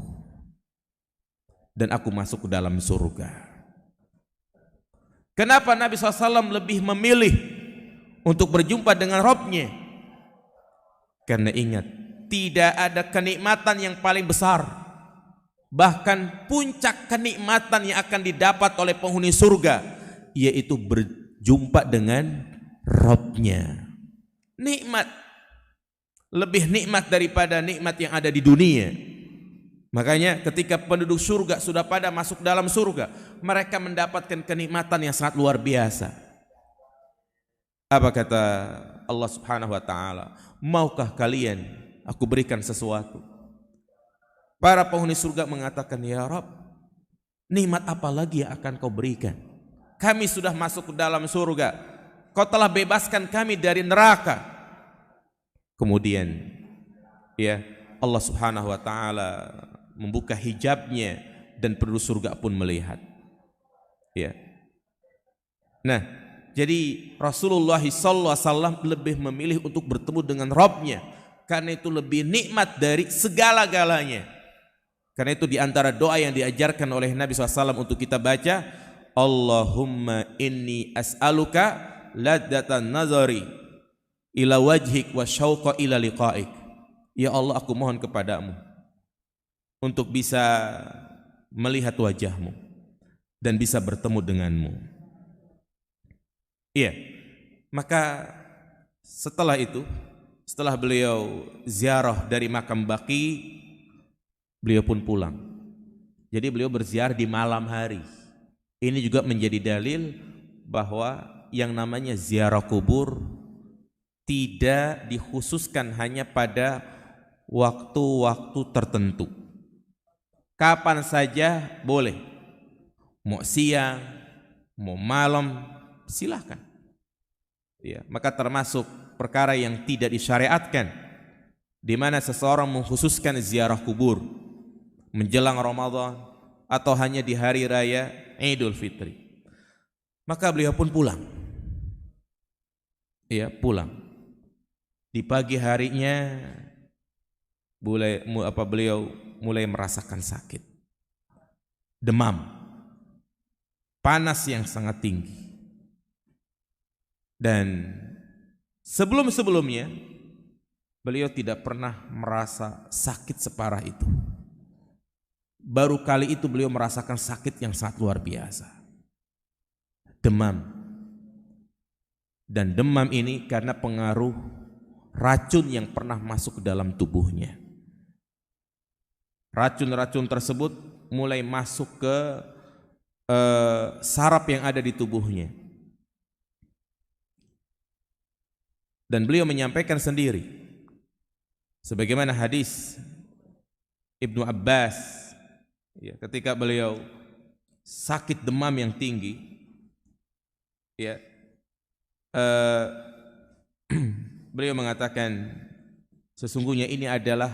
Dan aku masuk ke dalam surga. Kenapa Nabi SAW lebih memilih untuk berjumpa dengan Rabbnya? Karena ingat, tidak ada kenikmatan yang paling besar, bahkan puncak kenikmatan yang akan didapat oleh penghuni surga, yaitu berjumpa dengan Rabbnya. Nikmat, lebih nikmat daripada nikmat yang ada di dunia. Makanya ketika penduduk surga sudah pada masuk dalam surga, mereka mendapatkan kenikmatan yang sangat luar biasa. Apa kata Allah Subhanahu wa taala? Maukah kalian aku berikan sesuatu? Para penghuni surga mengatakan, ya Rabb, nikmat apa lagi yang akan kau berikan? Kami sudah masuk ke dalam surga, kau telah bebaskan kami dari neraka. Kemudian Allah Subhanahu wa taala membuka hijabnya dan penduduk surga pun melihat. Nah, jadi Rasulullah SAW lebih memilih untuk bertemu dengan Rabbnya, karena itu lebih nikmat dari segala-galanya. Karena itu di antara doa yang diajarkan oleh Nabi SAW untuk kita baca, Allahumma inni as'aluka ladzatan nazari ila wajhik wa syauqa ila liqa'ik. Ya Allah, aku mohon kepadamu untuk bisa melihat wajahmu dan bisa bertemu denganmu. Maka setelah itu, setelah beliau ziarah dari makam Baqi, beliau pun pulang. Jadi beliau berziarah di malam hari. Ini juga menjadi dalil bahwa yang namanya ziarah kubur tidak dikhususkan hanya pada waktu-waktu tertentu. Kapan saja boleh, mau siang, mau malam, silahkan. Maka termasuk perkara yang tidak disyariatkan, di mana seseorang mengkhususkan ziarah kubur menjelang Ramadan atau hanya di hari raya Idul Fitri. Maka beliau pun pulang. Pulang. Di pagi harinya beliau mulai merasakan sakit, demam, panas yang sangat tinggi. Dan sebelum-sebelumnya beliau tidak pernah merasa sakit separah itu. Baru kali itu beliau merasakan sakit yang sangat luar biasa. Demam. Dan demam ini karena pengaruh racun yang pernah masuk ke dalam tubuhnya. Racun-racun tersebut mulai masuk ke saraf yang ada di tubuhnya. Dan beliau menyampaikan sendiri, sebagaimana hadis Ibnu Abbas, ya, ketika beliau sakit demam yang tinggi, ya, beliau mengatakan, sesungguhnya ini adalah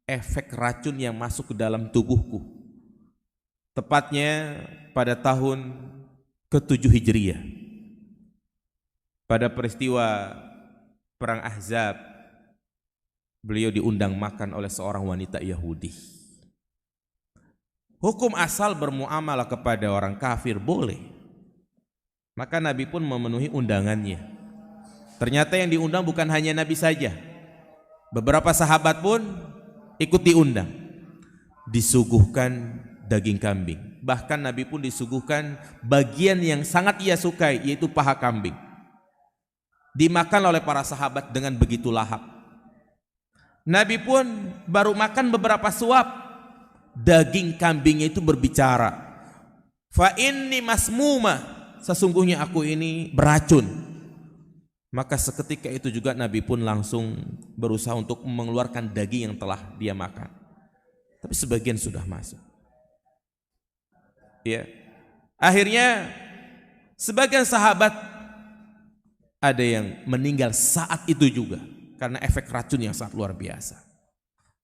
efek racun yang masuk ke dalam tubuhku. Tepatnya pada tahun ke-7 Hijriah, pada peristiwa Perang Ahzab, beliau diundang makan oleh seorang wanita Yahudi. Hukum asal bermuamalah kepada orang kafir boleh, maka Nabi pun memenuhi undangannya. Ternyata yang diundang bukan hanya Nabi saja, beberapa sahabat pun ikut diundang. Disuguhkan daging kambing, bahkan Nabi pun disuguhkan bagian yang sangat ia sukai, yaitu paha kambing. Dimakan oleh para sahabat dengan begitu lahap. Nabi pun baru makan beberapa suap, daging kambingnya itu berbicara, fa inni masmuma, sesungguhnya aku ini beracun. Maka seketika itu juga Nabi pun langsung berusaha untuk mengeluarkan daging yang telah dia makan, tapi sebagian sudah masuk. Ya, akhirnya sebagian sahabat ada yang meninggal saat itu juga karena efek racun yang sangat luar biasa.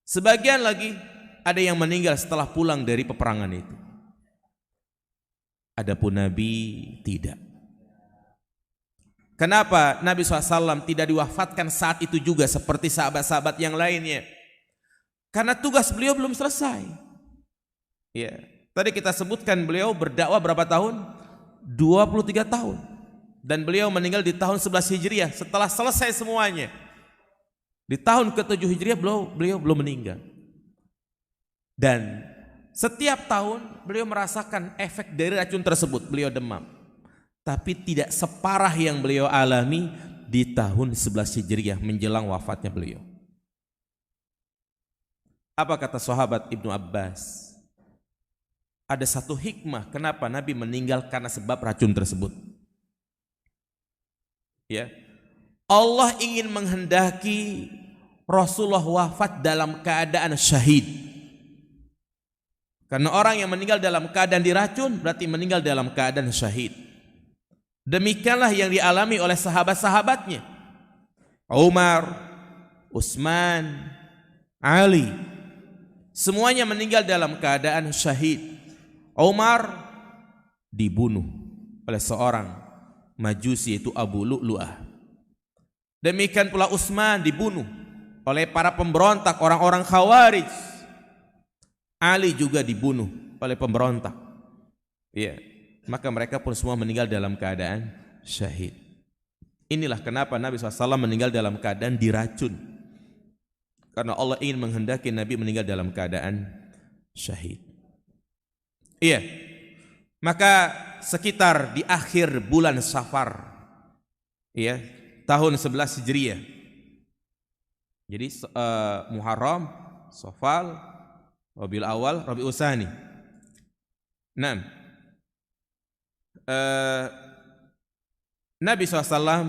Sebagian lagi ada yang meninggal setelah pulang dari peperangan itu. Adapun Nabi tidak. Kenapa Nabi SAW tidak diwafatkan saat itu juga seperti sahabat-sahabat yang lainnya? Karena tugas beliau belum selesai. Ya, tadi kita sebutkan beliau berdakwah berapa tahun? 23 tahun. Dan beliau meninggal di tahun 11 Hijriah setelah selesai semuanya. Di tahun ke-7 Hijriah beliau belum meninggal. Dan setiap tahun beliau merasakan efek dari racun tersebut, beliau demam. Tapi tidak separah yang beliau alami di tahun 11 Hijriah menjelang wafatnya beliau. Apa kata sahabat Ibnu Abbas? Ada satu hikmah kenapa Nabi meninggal karena sebab racun tersebut. Ya, Allah ingin menghendaki Rasulullah wafat dalam keadaan syahid. Karena orang yang meninggal dalam keadaan diracun berarti meninggal dalam keadaan syahid. Demikianlah yang dialami oleh sahabat-sahabatnya, Umar, Utsman, Ali, semuanya meninggal dalam keadaan syahid. Umar dibunuh oleh seorang Majusi, yaitu Abu Lu'lu'ah. Demikian pula Utsman dibunuh oleh para pemberontak, orang-orang Khawarij. Ali juga dibunuh oleh pemberontak. Ya, maka mereka pun semua meninggal dalam keadaan syahid. Inilah kenapa Nabi SAW meninggal dalam keadaan diracun. Karena Allah ingin menghendaki Nabi meninggal dalam keadaan syahid. Iya. Maka sekitar di akhir bulan Safar, ya, tahun 11 Hijriah. Jadi Muharram, Safar, Rabiul Awal, Rabiul Tsani. Nah, Nabi SAW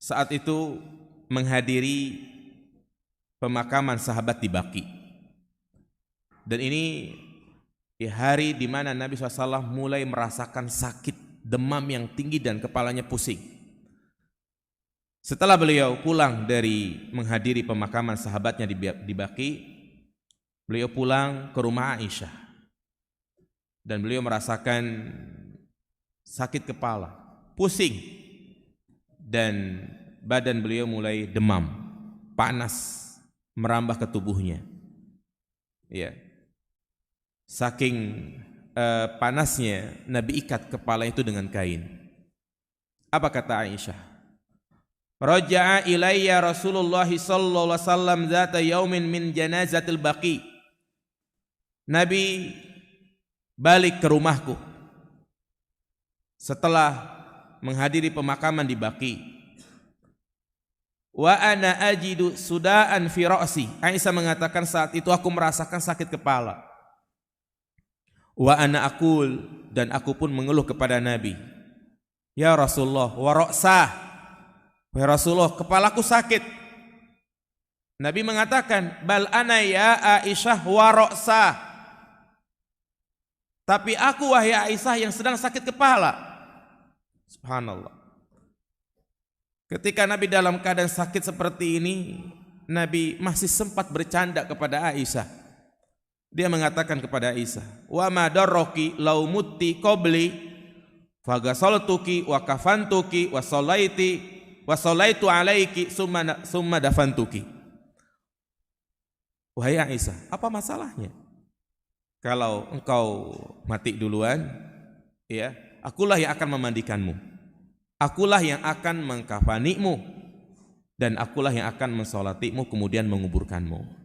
saat itu menghadiri pemakaman sahabat di Baqi. Dan ini hari di mana Nabi SAW mulai merasakan sakit demam yang tinggi dan kepalanya pusing. Setelah beliau pulang dari menghadiri pemakaman sahabatnya di Baqi, beliau pulang ke rumah Aisyah dan beliau merasakan sakit kepala, pusing, dan badan beliau mulai demam, panas merambah ke tubuhnya. Ya. Saking panasnya, Nabi ikat kepala itu dengan kain. Apa kata Aisyah? Raja'a ilayya Rasulullah sallallahu alaihi wasallam zata yaumin min janazatil baqi. Nabi balik ke rumahku setelah menghadiri pemakaman di Baqi. Wa ana ajidu sudaan fi ra'si. Aisyah mengatakan saat itu aku merasakan sakit kepala. Wa ana aqul, dan aku pun mengeluh kepada Nabi. Ya Rasulullah, wa ra'sah. Ya Rasulullah, kepalaku sakit. Nabi mengatakan, bal ana ya Aisyah wa ra'sah. Tapi aku wahai Aisyah yang sedang sakit kepala. Subhanallah. Ketika Nabi dalam keadaan sakit seperti ini, Nabi masih sempat bercanda kepada Aisyah. Dia mengatakan kepada Aisyah, wa ma darraki law mutti qabli fagasaltuki wa kafantuki wa sallaitu alaiki summa dafantuki. Wahai Aisyah, apa masalahnya kalau engkau mati duluan, ya, akulah yang akan memandikanmu, akulah yang akan mengkafanimu, dan akulah yang akan mensolatimu kemudian menguburkanmu.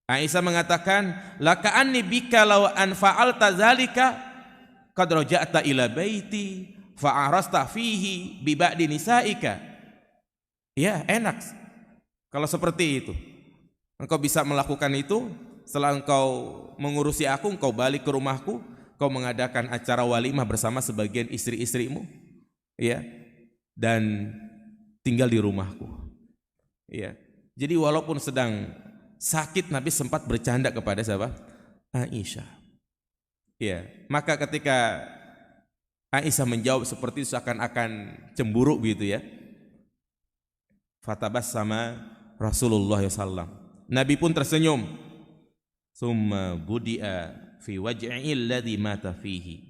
Aisyah mengatakan, laka anni bika law an fa'alta zalika qad raja'ta ila baiti fa'arasta fihi bi ba'di nisaika. Ya, enak kalau seperti itu. Engkau bisa melakukan itu, setelah engkau mengurusi aku, engkau balik ke rumahku, kau mengadakan acara walimah bersama sebagian istri-istrimu, ya, dan tinggal di rumahku, ya. Jadi walaupun sedang sakit, Nabi sempat bercanda kepada siapa? Aisyah. Ya, maka ketika Aisyah menjawab seperti itu seakan-akan cemburu gitu ya, fatabassama Rasulullah SAW. Nabi pun tersenyum. Summa budi'a fi waj'il ladzi mata fihi.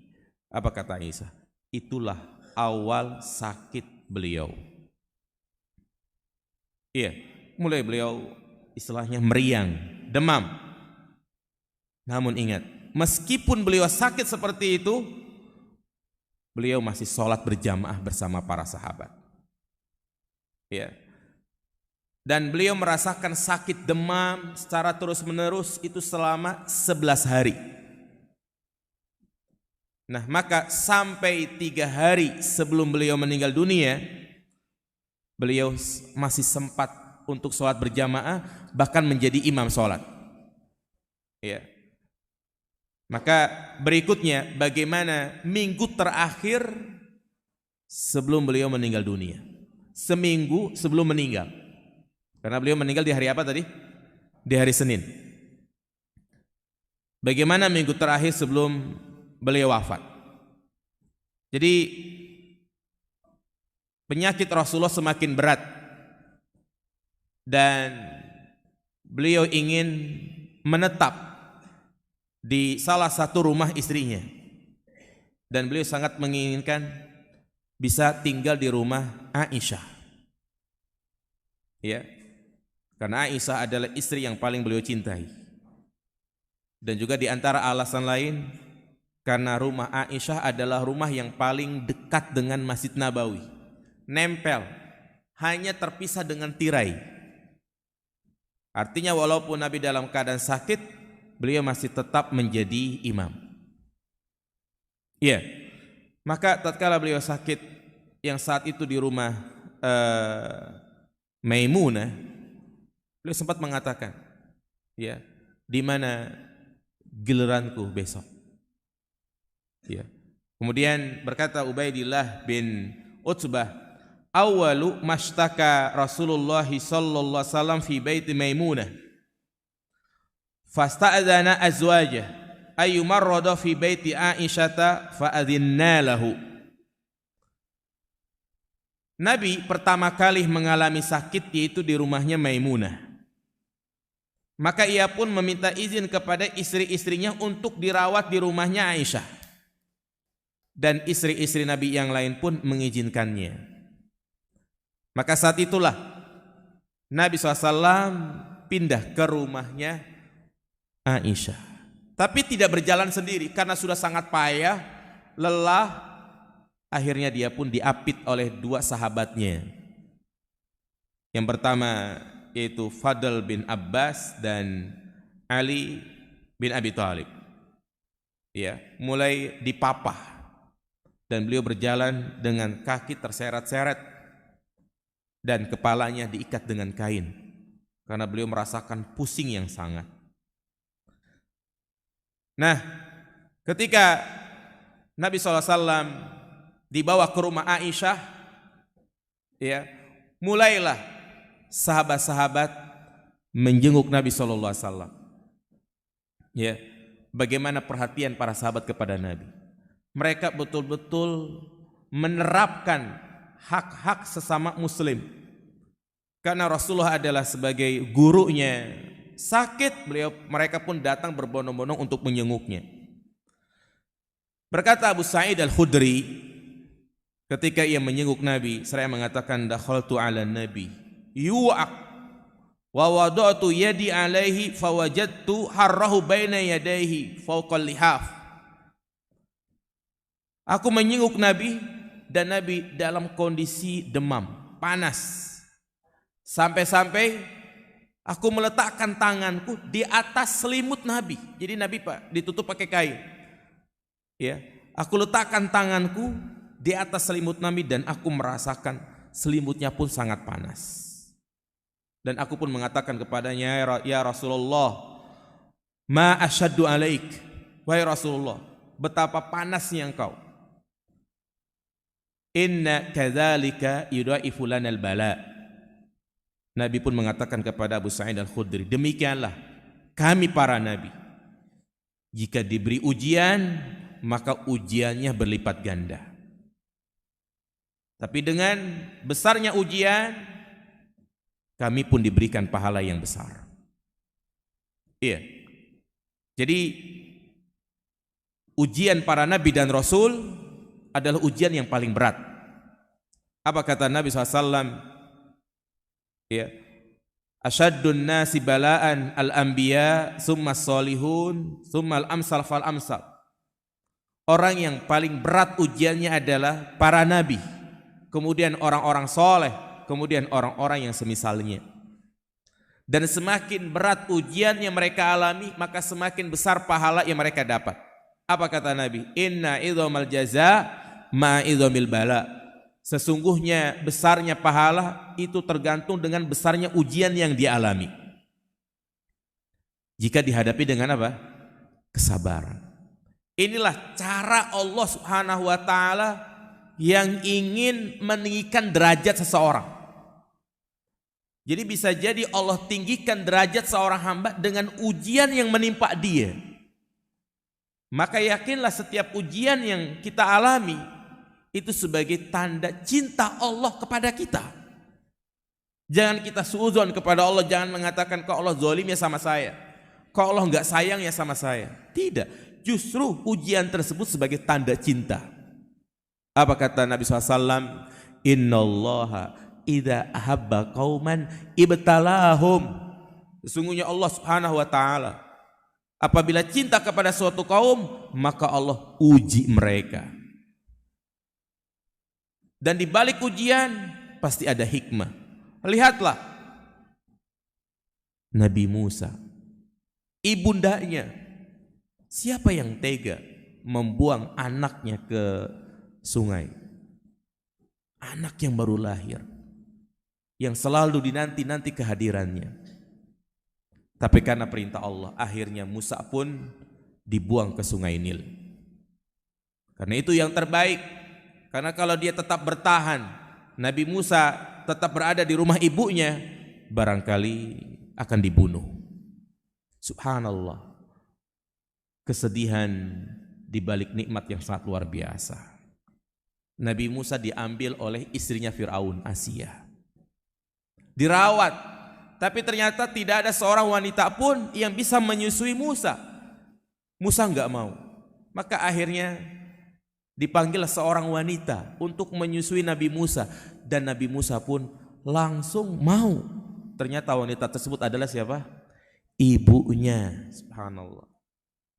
Apa kata Aisyah? Itulah awal sakit beliau. Iya, mulai beliau istilahnya meriang, demam. Namun ingat, meskipun beliau sakit seperti itu, beliau masih sholat berjamaah bersama para sahabat. Iya. Dan beliau merasakan sakit demam secara terus-menerus itu selama 11 hari. Nah, maka sampai 3 hari sebelum beliau meninggal dunia, beliau masih sempat untuk sholat berjamaah, bahkan menjadi imam sholat. Ya. Maka berikutnya, bagaimana minggu terakhir sebelum beliau meninggal dunia. Seminggu sebelum meninggal. Karena beliau meninggal di hari apa tadi? Di hari Senin. Bagaimana minggu terakhir sebelum beliau wafat? Jadi penyakit Rasulullah semakin berat dan beliau ingin menetap di salah satu rumah istrinya. Dan beliau sangat menginginkan bisa tinggal di rumah Aisyah. Ya. Karena Aisyah adalah istri yang paling beliau cintai. Dan juga di antara alasan lain, karena rumah Aisyah adalah rumah yang paling dekat dengan Masjid Nabawi. Nempel, hanya terpisah dengan tirai. Artinya walaupun Nabi dalam keadaan sakit, beliau masih tetap menjadi imam. Iya. Maka tatkala beliau sakit, yang saat itu di rumah Maimunah, beliau sempat mengatakan, ya, di mana giliranku besok? Ya. Kemudian berkata Ubaidillah bin Utbah, awalu mashtaka Rasulullah sallallahu alaihi wasallam fi baiti Maimunah, fasta'adzana azwajah ayyumarrada fi baiti Aisyata fa'adhinna lahu. Nabi pertama kali mengalami sakit yaitu di rumahnya Maimunah. Maka ia pun meminta izin kepada istri-istrinya untuk dirawat di rumahnya Aisyah. Dan istri-istri Nabi yang lain pun mengizinkannya. Maka saat itulah Nabi SAW pindah ke rumahnya Aisyah. Tapi tidak berjalan sendiri karena sudah sangat payah, lelah, akhirnya dia pun diapit oleh dua sahabatnya. Yang pertama yaitu Fadl bin Abbas dan Ali bin Abi Thalib. Ya, mulai dipapah dan beliau berjalan dengan kaki terseret-seret dan kepalanya diikat dengan kain karena beliau merasakan pusing yang sangat. Nah, ketika Nabi SAW dibawa ke rumah Aisyah, ya, mulailah sahabat-sahabat menjenguk Nabi SAW. Ya, bagaimana perhatian para sahabat kepada Nabi. Mereka betul-betul menerapkan hak-hak sesama muslim. Karena Rasulullah adalah sebagai gurunya, sakit mereka pun datang berbondong-bondong untuk menjenguknya. Berkata Abu Sa'id Al-Khudri ketika ia menjenguk Nabi, seraya mengatakan dakhaltu 'ala Nabi yu'aq wa wada'tu yadi 'alaihi fawajadtu harrahu baina yadayhi fawqa lihaf. Aku menjenguk Nabi dan Nabi dalam kondisi demam, panas. Sampai-sampai aku meletakkan tanganku di atas selimut Nabi. Jadi Nabi ditutup pakai kain. Ya, aku letakkan tanganku di atas selimut Nabi dan aku merasakan selimutnya pun sangat panas. Dan aku pun mengatakan kepadanya, ya Rasulullah, ma asyaddu alaik, wahai Rasulullah, betapa panasnya engkau. Inna kadzalika yudaifu lanal bala. Nabi pun mengatakan kepada Abu Sa'id Al-Khudri, demikianlah kami para nabi, jika diberi ujian maka ujiannya berlipat ganda. Tapi dengan besarnya ujian kami pun diberikan pahala yang besar. Iya. Jadi ujian para nabi dan rasul adalah ujian yang paling berat. Apa kata Nabi SAW? Ya. Asyaddun nasi bala'an al-anbiya summa salihun summa al-amsal fal-amsal. Orang yang paling berat ujiannya adalah para nabi, kemudian orang-orang soleh, kemudian orang-orang yang semisalnya. Dan semakin berat ujian yang mereka alami, maka semakin besar pahala yang mereka dapat. Apa kata Nabi? Inna idhamal jaza ma idhamil bala. Sesungguhnya besarnya pahala itu tergantung dengan besarnya ujian yang dialami. Jika dihadapi dengan apa? Kesabaran. Inilah cara Allah Subhanahu wa ta'ala yang ingin meninggikan derajat seseorang. Jadi bisa jadi Allah tinggikan derajat seorang hamba dengan ujian yang menimpa dia. Maka yakinlah setiap ujian yang kita alami itu sebagai tanda cinta Allah kepada kita. Jangan kita suudzon kepada Allah, jangan mengatakan kok Allah zalim ya sama saya, kok Allah enggak sayang ya sama saya. Tidak, justru ujian tersebut sebagai tanda cinta. Apa kata Nabi SAW? Innallaha idza ahabba qauman ibtalahum. Sesungguhnya Allah Subhanahu wa ta'ala apabila cinta kepada suatu kaum, maka Allah uji mereka. Dan di balik ujian pasti ada hikmah. Lihatlah Nabi Musa, ibundanya, siapa yang tega membuang anaknya ke sungai? Anak yang baru lahir, yang selalu dinanti-nanti kehadirannya. Tapi karena perintah Allah, akhirnya Musa pun dibuang ke sungai Nil. Karena itu yang terbaik. Karena kalau dia tetap bertahan, Nabi Musa tetap berada di rumah ibunya, barangkali akan dibunuh. Subhanallah. Kesedihan di balik nikmat yang sangat luar biasa. Nabi Musa diambil oleh istrinya Fir'aun, Asia. Dirawat, tapi ternyata tidak ada seorang wanita pun yang bisa menyusui Musa. Musa enggak mau. Maka akhirnya dipanggil seorang wanita untuk menyusui Nabi Musa, dan Nabi Musa pun langsung mau. Ternyata wanita tersebut adalah siapa? Ibunya. Subhanallah.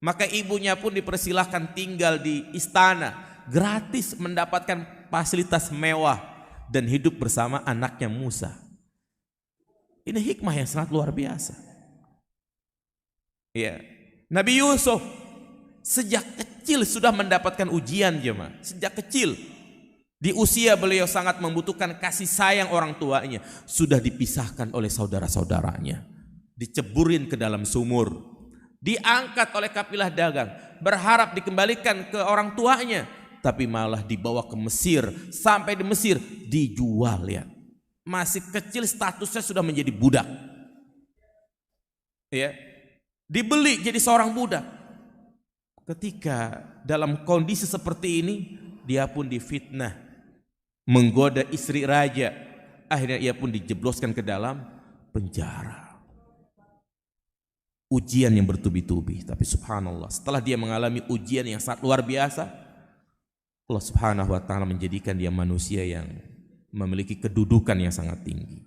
Maka ibunya pun dipersilahkan tinggal di istana gratis mendapatkan fasilitas mewah dan hidup bersama anaknya Musa. Ini hikmah yang sangat luar biasa. Ya. Nabi Yusuf sejak kecil sudah mendapatkan ujian, jemaah. Sejak kecil. Di usia beliau sangat membutuhkan kasih sayang orang tuanya, sudah dipisahkan oleh saudara-saudaranya, diceburin ke dalam sumur, diangkat oleh kafilah dagang, berharap dikembalikan ke orang tuanya, tapi malah dibawa ke Mesir. Sampai di Mesir dijual, ya. Masih kecil statusnya sudah menjadi budak. Ya. Dibeli jadi seorang budak. Ketika dalam kondisi seperti ini, dia pun difitnah, menggoda istri raja. Akhirnya ia pun dijebloskan ke dalam penjara. Ujian yang bertubi-tubi. Tapi subhanallah, setelah dia mengalami ujian yang sangat luar biasa, Allah subhanahu wa ta'ala menjadikan dia manusia yang memiliki kedudukan yang sangat tinggi.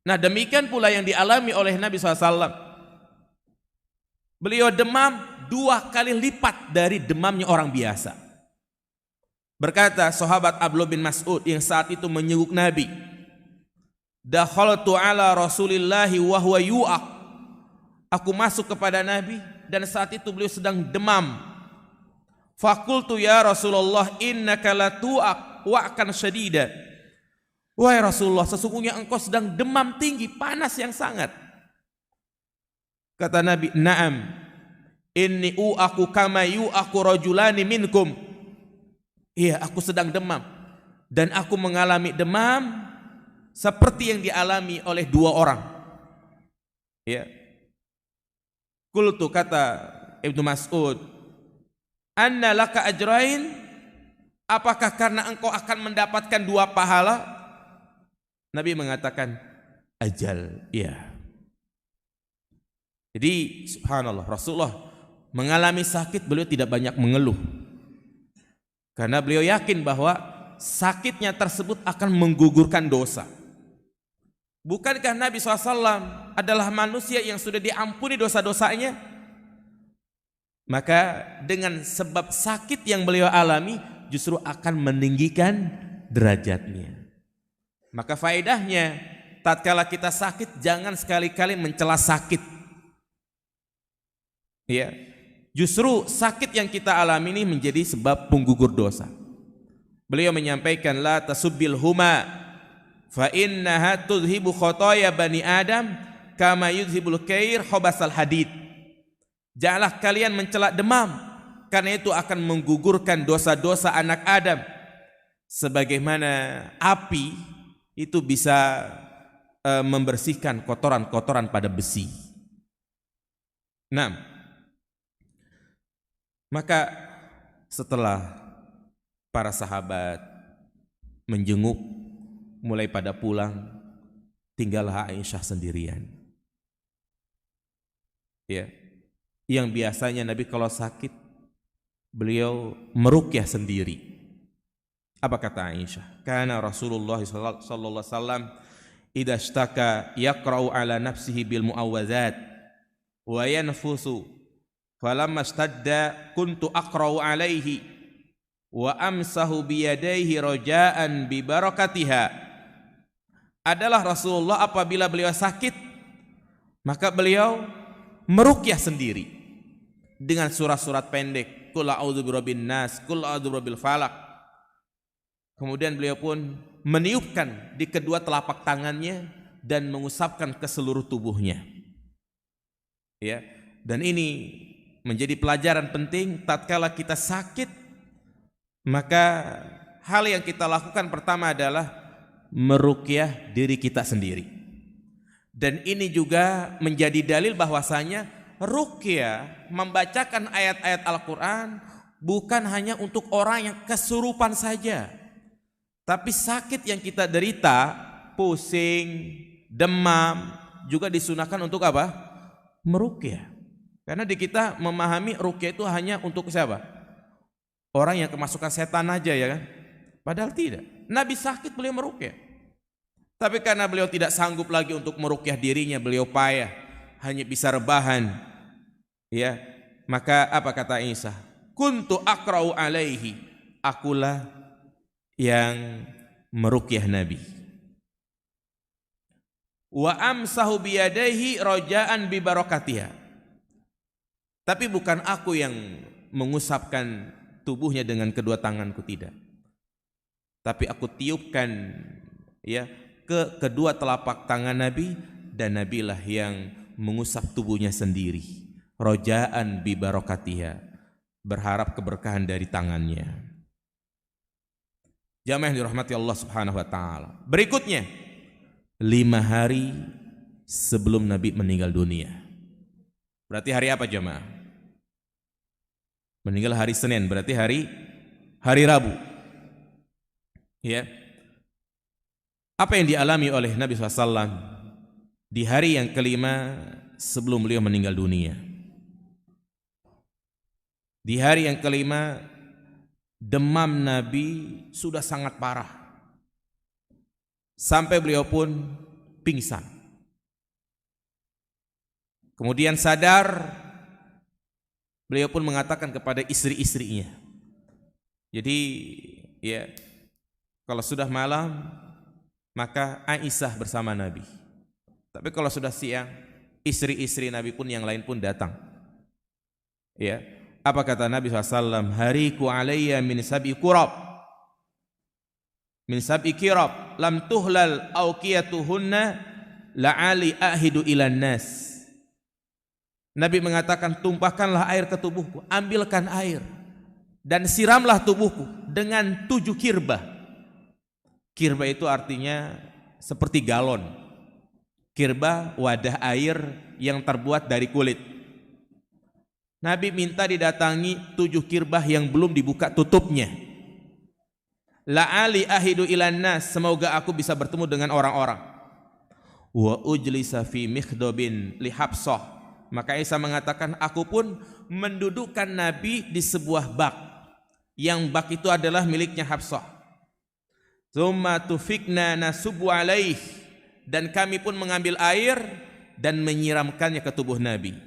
Nah, demikian pula yang dialami oleh Nabi SAW. Beliau demam 2 kali lipat dari demamnya orang biasa. Berkata sahabat Abdullah bin Mas'ud yang saat itu menyenguk Nabi, dakhaltu ala Rasulillahi wa huwa yu'aq. Aku masuk kepada Nabi dan saat itu beliau sedang demam. Faqultu ya Rasulullah innaka la tu'aq wa'kan syadida. Wahai Rasulullah, sesungguhnya engkau sedang demam tinggi, panas yang sangat. Kata Nabi, na'am, inni u'aku kama yu'aku rajulani minkum. Iya, aku sedang demam dan aku mengalami demam seperti yang dialami oleh 2 orang. Ya. Qultu, kata Ibnu Mas'ud, anna laka ajrain, apakah karena engkau akan mendapatkan 2 pahala? Nabi mengatakan, ajal, ya. Jadi subhanallah, Rasulullah mengalami sakit, beliau tidak banyak mengeluh. Karena beliau yakin bahwa sakitnya tersebut akan menggugurkan dosa. Bukankah Nabi SAW adalah manusia yang sudah diampuni dosa-dosanya? Maka dengan sebab sakit yang beliau alami justru akan meninggikan derajatnya. Maka faedahnya, tatkala kita sakit jangan sekali-kali mencela sakit. Ya. Justru sakit yang kita alami ini menjadi sebab penggugur dosa. Beliau menyampaikan, la tasubbil huma fa innaha tudhibu khotoya bani Adam kama yudhibul kair khobasal hadid. Janganlah kalian mencela demam, karena itu akan menggugurkan dosa-dosa anak Adam, sebagaimana api itu bisa membersihkan kotoran-kotoran pada besi. Nah, maka setelah para sahabat menjenguk, mulai pada pulang, tinggallah Aisyah sendirian. Ya, yang biasanya Nabi kalau sakit beliau meruqyah sendiri. Apa kata Aisyah? Kana Rasulullah sallallahu alaihi wasallam idza ishtaka yaqra'u ala nafsihi bil muawwadzat wa yanfusu falamma istadda kuntu aqra'u alaihi wa amsahu biyadaihi raja'an bi barakatiha. Adalah Rasulullah apabila beliau sakit maka beliau meruqyah sendiri dengan surat-surat pendek, qul a'udzu birabbin nas, qul a'udzu birabbil falaq. Kemudian beliau pun meniupkan di kedua telapak tangannya dan mengusapkan ke seluruh tubuhnya. Ya, dan ini menjadi pelajaran penting tatkala kita sakit, maka hal yang kita lakukan pertama adalah meruqyah diri kita sendiri. Dan ini juga menjadi dalil bahwasanya ruqyah, membacakan ayat-ayat Al-Quran bukan hanya untuk orang yang kesurupan saja, tapi sakit yang kita derita, pusing, demam, juga disunahkan untuk apa? Meruqyah. Karena di kita memahami ruqyah itu hanya untuk siapa? Orang yang kemasukan setan aja, ya kan? Padahal tidak. Nabi sakit beliau meruqyah. Tapi karena beliau tidak sanggup lagi untuk meruqyah dirinya, beliau payah, hanya bisa rebahan. Ya, maka apa kata Aisyah? kuntu aqra'u alaihi, akulah yang meruqyah Nabi. Wa amsahu biyadaihi raja'an bi barakatiha, tapi bukan aku yang mengusapkan tubuhnya dengan kedua tanganku, tidak, tapi aku tiupkan ya ke kedua telapak tangan Nabi, dan Nabilah yang mengusap tubuhnya sendiri, raja'an bi barakatiha, berharap keberkahan dari tangannya. Jamaah yang dirahmati Allah Subhanahu wa taala. Berikutnya, 5 hari sebelum Nabi meninggal dunia. Berarti hari apa jamaah? Meninggal hari Senin, berarti hari Rabu. Ya. Apa yang dialami oleh Nabi SAW di hari yang kelima sebelum beliau meninggal dunia? Di hari yang kelima, demam Nabi sudah sangat parah, sampai beliau pun pingsan. Kemudian sadar, beliau pun mengatakan kepada istri-istrinya. Jadi ya, kalau sudah malam maka Aisyah bersama Nabi. Tapi kalau sudah siang, istri-istri Nabi pun yang lain pun datang. Ya, apa kata Nabi SAW? Hariku alayya min sab'i qurab, min sab'i kirab, lam tuhlal awqiyatuhunna la'ali ahidu ilan nas. Nabi mengatakan, tumpahkanlah air ke tubuhku, ambilkan air dan siramlah tubuhku dengan 7 kirbah. Kirbah itu artinya seperti galon. Kirbah wadah air yang terbuat dari kulit. Nabi minta didatangi 7 kirbah yang belum dibuka tutupnya. La'ali ahidu ilan nas, semoga aku bisa bertemu dengan orang-orang. Wa ujlisa fi mikhdabin li Hafsah, maka Aisyah mengatakan, aku pun mendudukkan Nabi di sebuah bak, yang bak itu adalah miliknya Hafsah. Tsumma tufikna nasubu alaih, dan kami pun mengambil air dan menyiramkannya ke tubuh Nabi.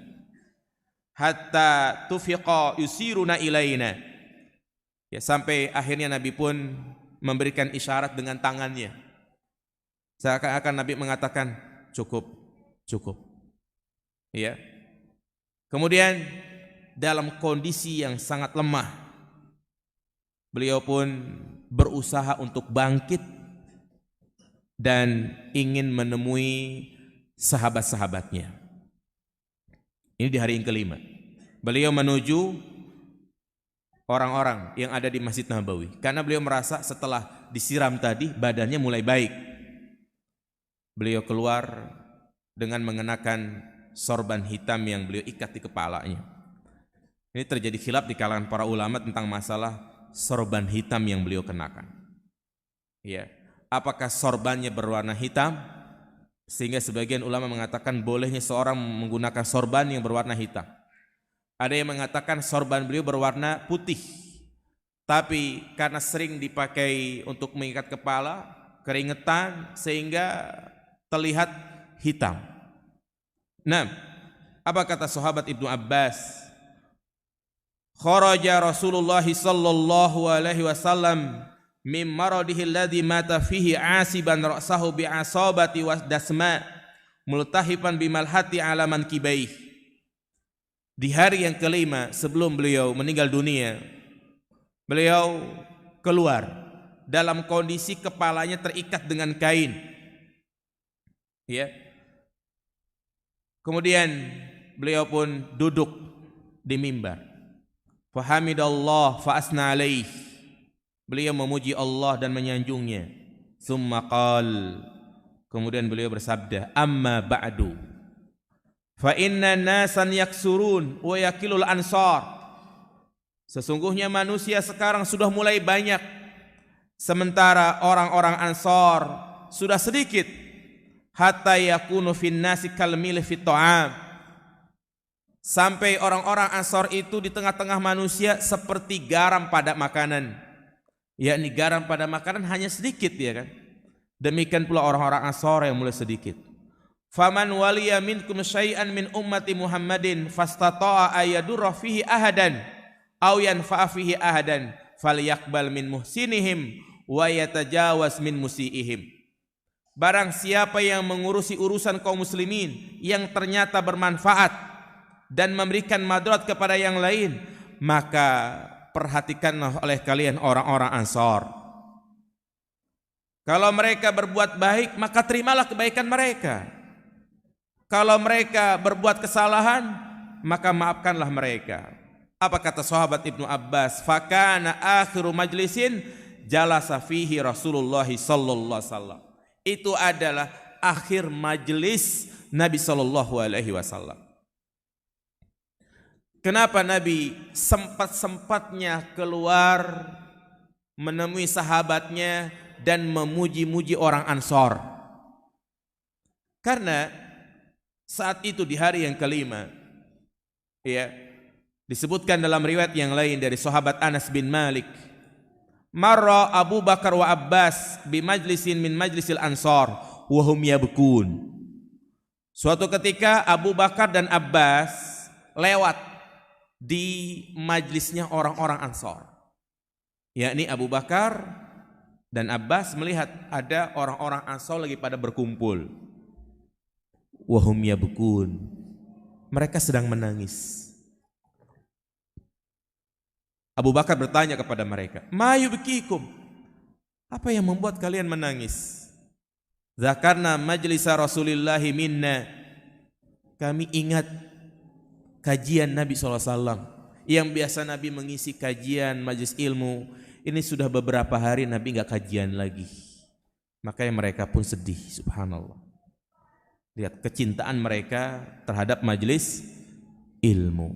Hatta tufiqa yusiruna ilaina, ya, sampai akhirnya Nabi pun memberikan isyarat dengan tangannya, seakan-akan Nabi mengatakan cukup, cukup. Ya. Kemudian dalam kondisi yang sangat lemah, beliau pun berusaha untuk bangkit dan ingin menemui sahabat-sahabatnya. Ini di hari yang kelima. Beliau menuju orang-orang yang ada di Masjid Nabawi, karena beliau merasa setelah disiram tadi badannya mulai baik. Beliau keluar dengan mengenakan sorban hitam yang beliau ikat di kepalanya. Ini terjadi khilaf di kalangan para ulama tentang masalah sorban hitam yang beliau kenakan. Ya, apakah sorbannya berwarna hitam? Sehingga sebagian ulama mengatakan bolehnya seorang menggunakan sorban yang berwarna hitam. Ada yang mengatakan sorban beliau berwarna putih, tapi karena sering dipakai untuk mengikat kepala, keringetan, sehingga terlihat hitam. Nah, apa kata sahabat Ibnu Abbas? Kharaja Rasulullah sallallahu alaihi wasallam min maradihi alladhi mata fihi asiban ra'sahu bi'asabati wasdasma multahiban bimalhati ala mankibaih. Di hari yang kelima sebelum beliau meninggal dunia, beliau keluar dalam kondisi kepalanya terikat dengan kain. Ya. Kemudian beliau pun duduk di mimbar. Fahamidallah fa asna alaih. Beliau memuji Allah dan menyanjungnya. Tsumma qal, kemudian beliau bersabda, amma ba'du fa inna nasan yaksurun wa yakilul ansar. Sesungguhnya manusia sekarang sudah mulai banyak, sementara orang-orang Ansar sudah sedikit. Hatta yakunu fin nasi kal milh fit ta'am, sampai orang-orang Ansar itu di tengah-tengah manusia seperti garam pada makanan. Yakni garam pada makanan hanya sedikit, ya kan? Demikian pula orang-orang Ansar yang mulai sedikit. Faman waliya minkum syai'an min ummati Muhammadin fastata'a ayadurra fihi ahadan aw yanfa'a fihi ahadan falyaqbal min muhsinihim wa yatajawaz min musiihim. Barang siapa yang mengurusi urusan kaum muslimin yang ternyata bermanfaat dan memberikan madarat kepada yang lain, maka perhatikanlah oleh kalian orang-orang Ansor. Kalau mereka berbuat baik, maka terimalah kebaikan mereka. Kalau mereka berbuat kesalahan, maka maafkanlah mereka. Apa kata sahabat Ibnu Abbas? Fakana akhiru majlisin jalasa fihi Rasulullah sallallahu alaihi wasallam. Itu adalah akhir majelis Nabi sallallahu alaihi wasallam. Kenapa Nabi sempat-sempatnya keluar menemui sahabatnya dan memuji-muji orang Ansor? Karena saat itu di hari yang kelima, ya, disebutkan dalam riwayat yang lain dari sahabat Anas bin Malik, marra Abu Bakar wa Abbas bi majlisin min majlisil Ansor wa hum yabkun. Suatu ketika Abu Bakar dan Abbas lewat di majlisnya orang-orang Ansor. Yakni Abu Bakar dan Abbas melihat ada orang-orang Ansor lagi pada berkumpul. Wa hum yabkun. Mereka sedang menangis. Abu Bakar bertanya kepada mereka, "Ma yubkikum?" Apa yang membuat kalian menangis? Zakarna majlisa Rasulillahi minna. Kami ingat kajian Nabi SAW yang biasa Nabi mengisi kajian majlis ilmu. Ini sudah beberapa hari Nabi enggak kajian lagi. Makanya mereka pun sedih, subhanallah. Lihat kecintaan mereka terhadap majlis ilmu.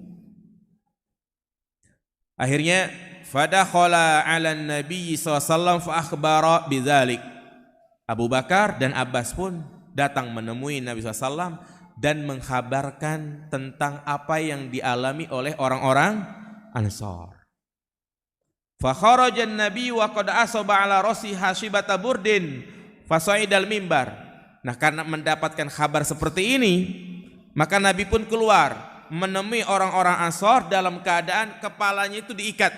Akhirnya fadakhala 'ala Nabi SAW fa akhbara bidzalik. Abu Bakar dan Abbas pun datang menemui Nabi SAW dan mengkhabarkan tentang apa yang dialami oleh orang-orang Ansor. Fa kharaja an-nabi wa qad asaba 'ala rasi hasibata burdin fa sa'idal mimbar. Nah, karena mendapatkan kabar seperti ini, maka Nabi pun keluar menemui orang-orang Ansor dalam keadaan kepalanya itu diikat.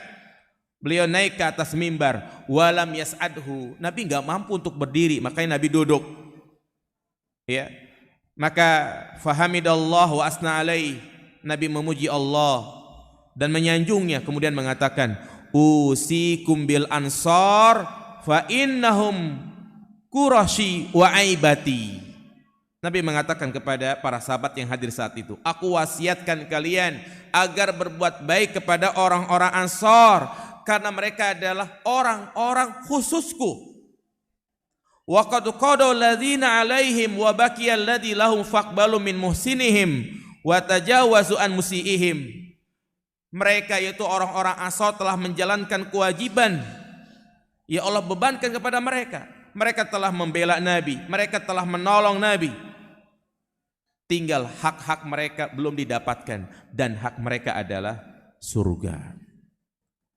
Beliau naik ke atas mimbar, walam yas'adhu. Nabi enggak mampu untuk berdiri, makanya Nabi duduk. Ya. Maka fahamidallah wa asna alaih. Nabi memuji Allah dan menyanjungnya, kemudian mengatakan, usikum bil ansar fa innahum qurashi wa aibati. Nabi mengatakan kepada para sahabat yang hadir saat itu, aku wasiatkan kalian agar berbuat baik kepada orang-orang Ansor karena mereka adalah orang-orang khususku. Wa qad qadaw ladzina alaihim wa baqiyal ladzi lahum faqbalu min muhsinihim wa tajawazu an musiihim. Mereka yaitu orang-orang Ansor telah menjalankan kewajiban ya Allah bebankan kepada mereka. Mereka telah membela Nabi, mereka telah menolong Nabi. Tinggal hak-hak mereka belum didapatkan dan hak mereka adalah surga.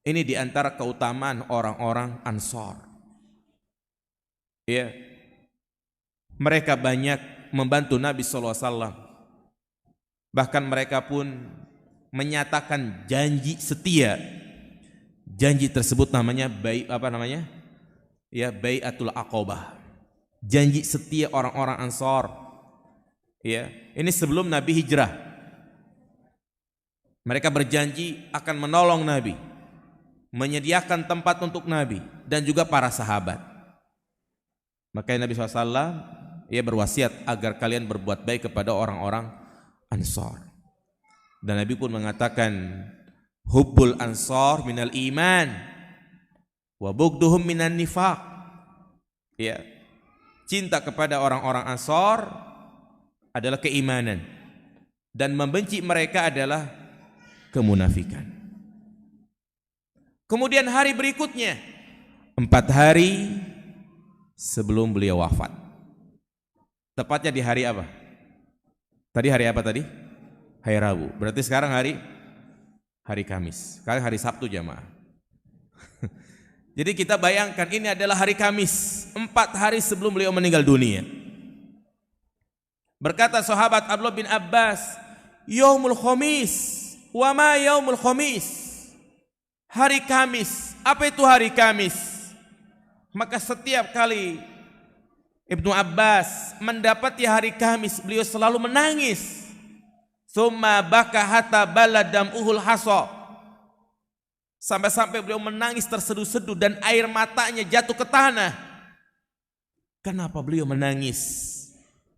Ini diantara keutamaan orang-orang Ansor. Ya, mereka banyak membantu Nabi SAW. Bahkan mereka pun menyatakan janji setia. Janji tersebut namanya Bai'atul Aqabah. Janji setia orang-orang Ansor. Ya, ini sebelum Nabi hijrah. Mereka berjanji akan menolong Nabi, menyediakan tempat untuk Nabi dan juga para sahabat. Makanya Nabi SAW berwasiat agar kalian berbuat baik kepada orang-orang Ansor. Dan Nabi pun mengatakan, hubbul ansor minal iman wa bugduhum minan nifaq. Ya, cinta kepada orang-orang Ansor adalah keimanan dan membenci mereka adalah kemunafikan. Kemudian hari berikutnya, 4 hari sebelum beliau wafat, tepatnya di hari apa? Tadi hari apa tadi? Hari Rabu. Berarti sekarang hari Kamis. Sekarang hari Sabtu jamaah. Jadi kita bayangkan ini adalah hari Kamis, 4 hari sebelum beliau meninggal dunia. Berkata sahabat Abdullah bin Abbas, Yaumul Khamis, wa ma yaumul Khamis. hari Kamis. Apa itu hari Kamis? Maka setiap kali Ibnu Abbas mendapati hari Kamis, beliau selalu menangis. Tsumma baka hatta baladam uhul haso. Sampai-sampai beliau menangis terseduh-seduh dan air matanya jatuh ke tanah. Kenapa beliau menangis?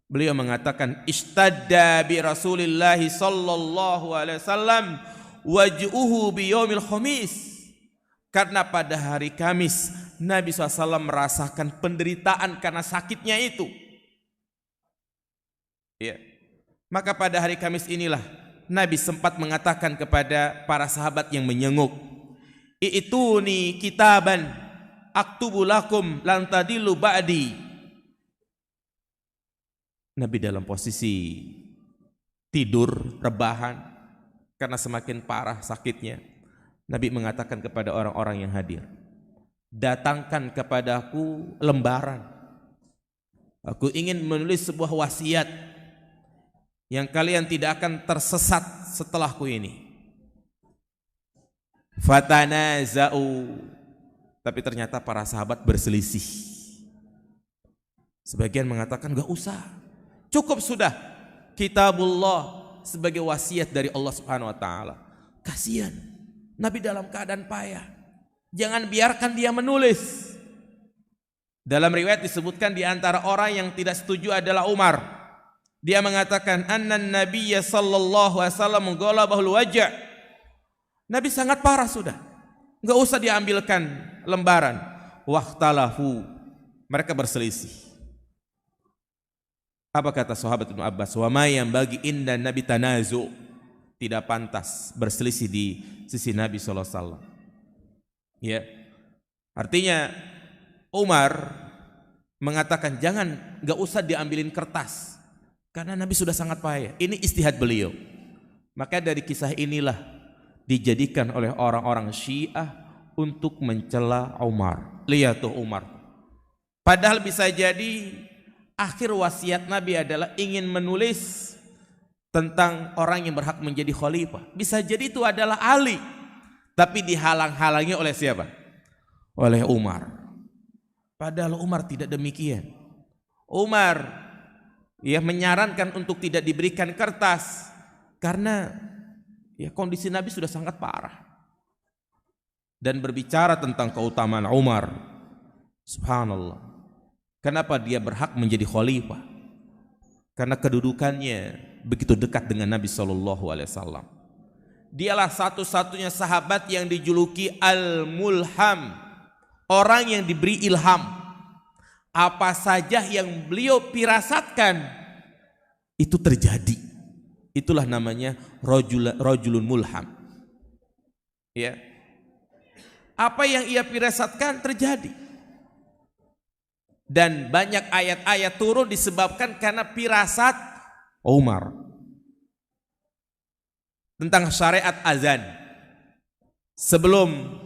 Beliau mengatakan, ishtadda bi Rasulillah sallallahu alaihi wasallam waj'uhu bi yaumil khamis. Karena pada hari Kamis Nabi SAW merasakan penderitaan karena sakitnya itu. Ya. Maka pada hari Kamis inilah Nabi sempat mengatakan kepada para sahabat yang menyenguk, "I'tuni kitaban aktubu lakum lan tadillu ba'di." Nabi dalam posisi tidur, rebahan karena semakin parah sakitnya. Nabi mengatakan kepada orang-orang yang hadir, datangkan kepadaku lembaran. Aku ingin menulis sebuah wasiat yang kalian tidak akan tersesat setelahku ini. Fatanaza'u. Tapi ternyata para sahabat berselisih. Sebagian mengatakan gak usah, cukup sudah kitabullah sebagai wasiat dari Allah Subhanahu wa taala. Kasihan Nabi dalam keadaan payah. Jangan biarkan dia menulis. Dalam riwayat disebutkan di antara orang yang tidak setuju adalah Umar. Dia mengatakan annan nabiyya sallallahu alaihi wasallam ghalabahul wajah. Nabi sangat parah sudah. Enggak usah diambilkan lembaran. Waqtalafu. Mereka berselisih. Apa kata sahabat Ibnu Abbas? Wa ma yang bagi inda Nabi tanazu. Tidak pantas berselisih di sisi Nabi SAW. Ya, artinya Umar mengatakan jangan, gak usah diambilin kertas karena Nabi sudah sangat payah. Ini istihad beliau. Maka dari kisah inilah dijadikan oleh orang-orang Syiah untuk mencela Umar. Lihat tuh Umar. Padahal bisa jadi akhir wasiat Nabi adalah ingin menulis tentang orang yang berhak menjadi khalifah. Bisa jadi itu adalah Ali. Tapi dihalang-halangi oleh siapa? Oleh Umar. Padahal Umar tidak demikian. Umar ya menyarankan untuk tidak diberikan kertas karena ya kondisi Nabi sudah sangat parah. Dan berbicara tentang keutamaan Umar. Subhanallah. Kenapa dia berhak menjadi khalifah? Karena kedudukannya begitu dekat dengan Nabi SAW. Dialah satu-satunya sahabat yang dijuluki Al-Mulham, orang yang diberi ilham. Apa saja yang beliau firasatkan itu terjadi. Itulah namanya rajulun mulham. Ya. Apa yang ia firasatkan terjadi. Dan banyak ayat-ayat turun disebabkan karena firasat Umar tentang syariat azan. Sebelum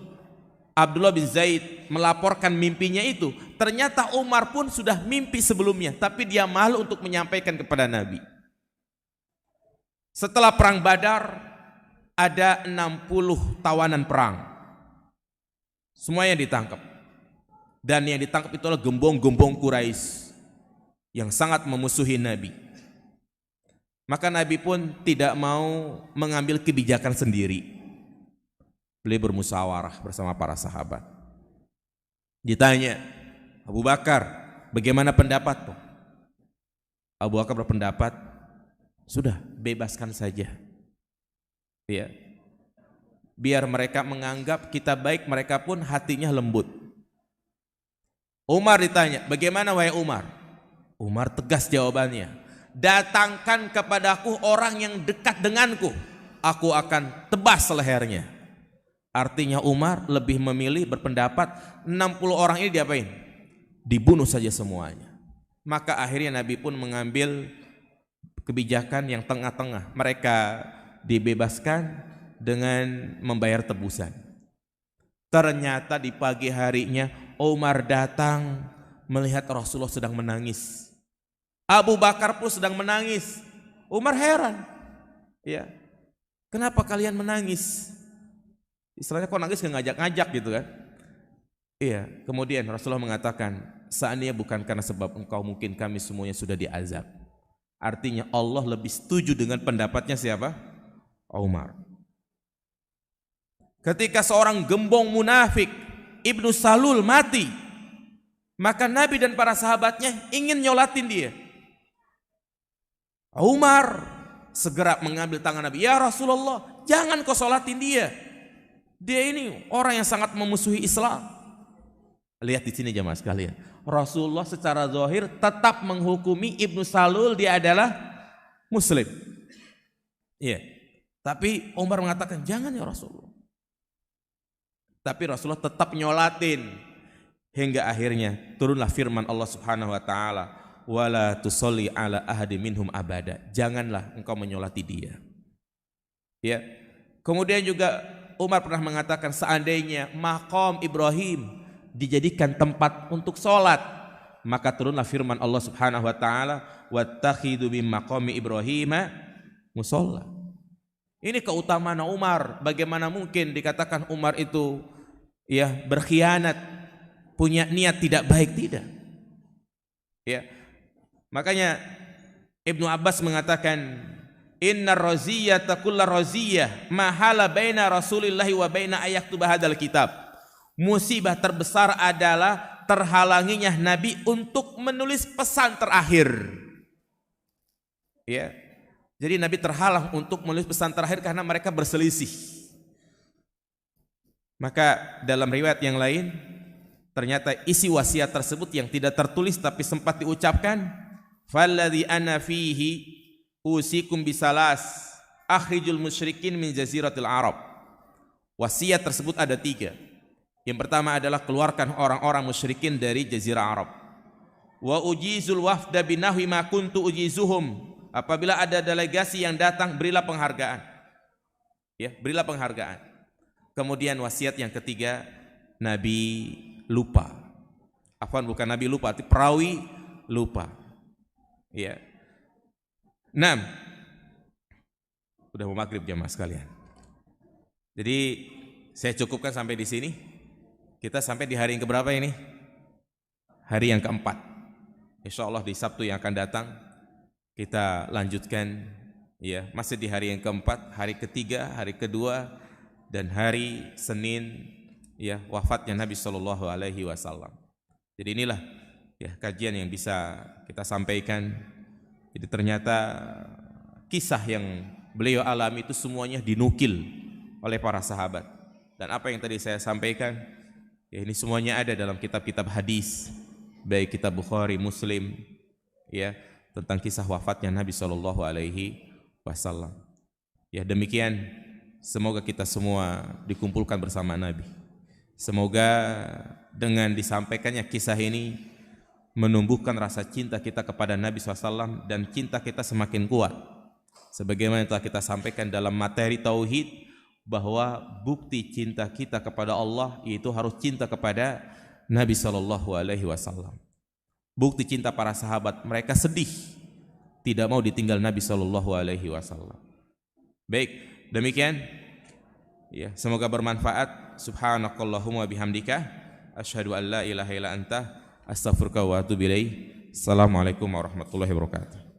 Abdullah bin Zaid melaporkan mimpinya itu, ternyata Umar pun sudah mimpi sebelumnya, tapi dia malu untuk menyampaikan kepada Nabi. Setelah perang Badar ada 60 tawanan perang. Semuanya ditangkap. Dan yang ditangkap itulah gembong-gembong Quraisy yang sangat memusuhi Nabi. Maka Nabi pun tidak mau mengambil kebijakan sendiri. Beliau bermusyawarah bersama para sahabat. Ditanya, Abu Bakar, bagaimana pendapatmu? Abu Bakar berpendapat, sudah bebaskan saja. Ya. Biar mereka menganggap kita baik, mereka pun hatinya lembut. Umar ditanya, bagaimana wahai Umar? Umar tegas jawabannya, datangkan kepadaku orang yang dekat denganku, aku akan tebas lehernya. Artinya Umar lebih memilih berpendapat 60 orang ini diapain? Dibunuh saja semuanya. Maka akhirnya Nabi pun mengambil kebijakan yang tengah-tengah. Mereka dibebaskan dengan membayar tebusan. Ternyata di pagi harinya Umar datang melihat Rasulullah sedang menangis. Abu Bakar pun sedang menangis. Umar heran. Ya. Kenapa kalian menangis? Istilahnya kok nangis ngajak-ngajak gitu kan. Iya, kemudian Rasulullah mengatakan, seandainya bukan karena sebab engkau mungkin kami semuanya sudah diazab. Artinya Allah lebih setuju dengan pendapatnya siapa? Umar. Ketika seorang gembong munafik Ibnu Salul mati, maka Nabi dan para sahabatnya ingin nyolatin dia. Umar segera mengambil tangan Nabi, ya Rasulullah, jangan kau sholatin dia. Dia ini orang yang sangat memusuhi Islam. Lihat di sini jemaah sekalian, Rasulullah secara zahir tetap menghukumi Ibnu Salul dia adalah Muslim. Iya. Tapi Umar mengatakan jangan ya Rasulullah. Tapi Rasulullah tetap nyolatin hingga akhirnya turunlah firman Allah Subhanahu wa taala, wala tusolli ala ahadi minhum abada. Janganlah engkau menyolati dia. Ya. Kemudian juga Umar pernah mengatakan seandainya maqam Ibrahim dijadikan tempat untuk sholat, maka turunlah firman Allah Subhanahu wa taala, wattakhidu min maqami Ibrahim musalla. Ini keutamaan Umar. Bagaimana mungkin dikatakan Umar itu ya berkhianat, punya niat tidak baik, tidak. Ya. Makanya Ibnu Abbas mengatakan, inna raziyata kulla raziyah mahala baina Rasulillahi wa baina ayaktuba hadzal kitab. Musibah terbesar adalah terhalanginya Nabi untuk menulis pesan terakhir. Ya. Jadi Nabi terhalang untuk menulis pesan terakhir karena mereka berselisih. Maka dalam riwayat yang lain, ternyata isi wasiat tersebut yang tidak tertulis tapi sempat diucapkan, falladzi ana fihi usikum bisalas akhrijul musyrikin min jaziratil Arab. Wasiat tersebut ada 3. Yang pertama adalah keluarkan orang-orang musyrikin dari jazirah Arab. Wa ujizul wafda binahwi ma kuntu ujizuhum. Apabila ada delegasi yang datang, berilah penghargaan. Ya, berilah penghargaan. Kemudian wasiat yang ketiga, Nabi lupa. Afwan, bukan Nabi lupa, tapi perawi lupa. Ya. 6. Udah mau maghrib jamaah sekalian. Jadi saya cukupkan sampai di sini. Kita sampai di hari yang keberapa ini? Hari yang keempat. Insya Allah di Sabtu yang akan datang kita lanjutkan, ya, masih di hari yang keempat, hari ketiga, hari kedua, dan hari Senin, ya, wafatnya Nabi Shallallahu Alaihi Wasallam. Jadi inilah ya kajian yang bisa kita sampaikan. Jadi ternyata kisah yang beliau alami itu semuanya dinukil oleh para sahabat. Dan apa yang tadi saya sampaikan, ya ini semuanya ada dalam kitab-kitab hadis, baik kitab Bukhari, Muslim, ya, tentang kisah wafatnya Nabi Shallallahu Alaihi Wasallam. Ya demikian, semoga kita semua dikumpulkan bersama Nabi. Semoga dengan disampaikannya kisah ini menumbuhkan rasa cinta kita kepada Nabi SAW dan cinta kita semakin kuat. Sebagaimana telah kita sampaikan dalam materi tauhid, bahwa bukti cinta kita kepada Allah yaitu harus cinta kepada Nabi Shallallahu Alaihi Wasallam. Bukti cinta para sahabat, mereka sedih tidak mau ditinggal Nabi Shallallahu Alaihi Wasallam. Baik, demikian. Ya, semoga bermanfaat. Subhanakallahumma bihamdika, asyhadu an la ilaha illa anta, astaghfiruka wa atubu ilaik. Assalamualaikum warahmatullahi wabarakatuh.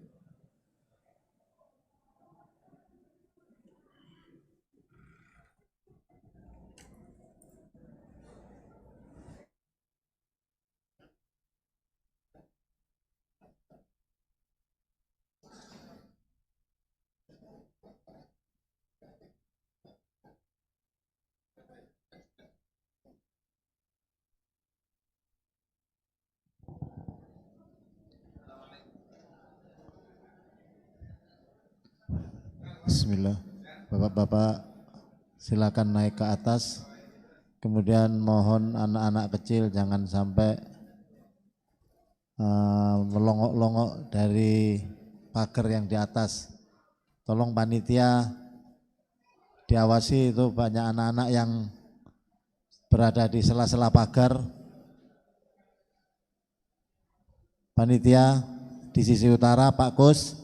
Bismillah. Bapak-bapak silakan naik ke atas. Kemudian mohon anak-anak kecil jangan sampai melongok-longok dari pagar yang di atas. Tolong panitia diawasi, itu banyak anak-anak yang berada di sela-sela pagar. Panitia di sisi utara, Pak Kus.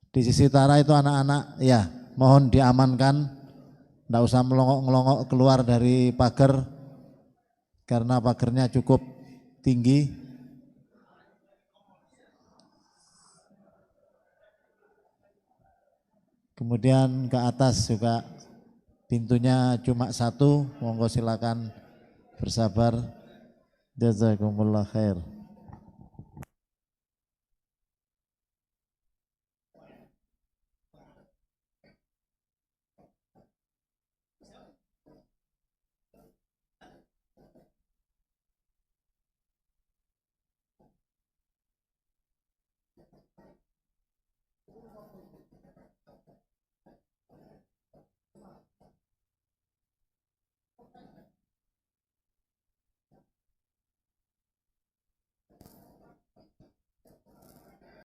Di sisi utara itu anak-anak, ya, mohon diamankan Nggak usah melongok-melongok keluar dari pagar karena pagarnya cukup tinggi. Kemudian ke atas juga pintunya cuma satu, monggo silakan bersabar. Jazakumullah khair.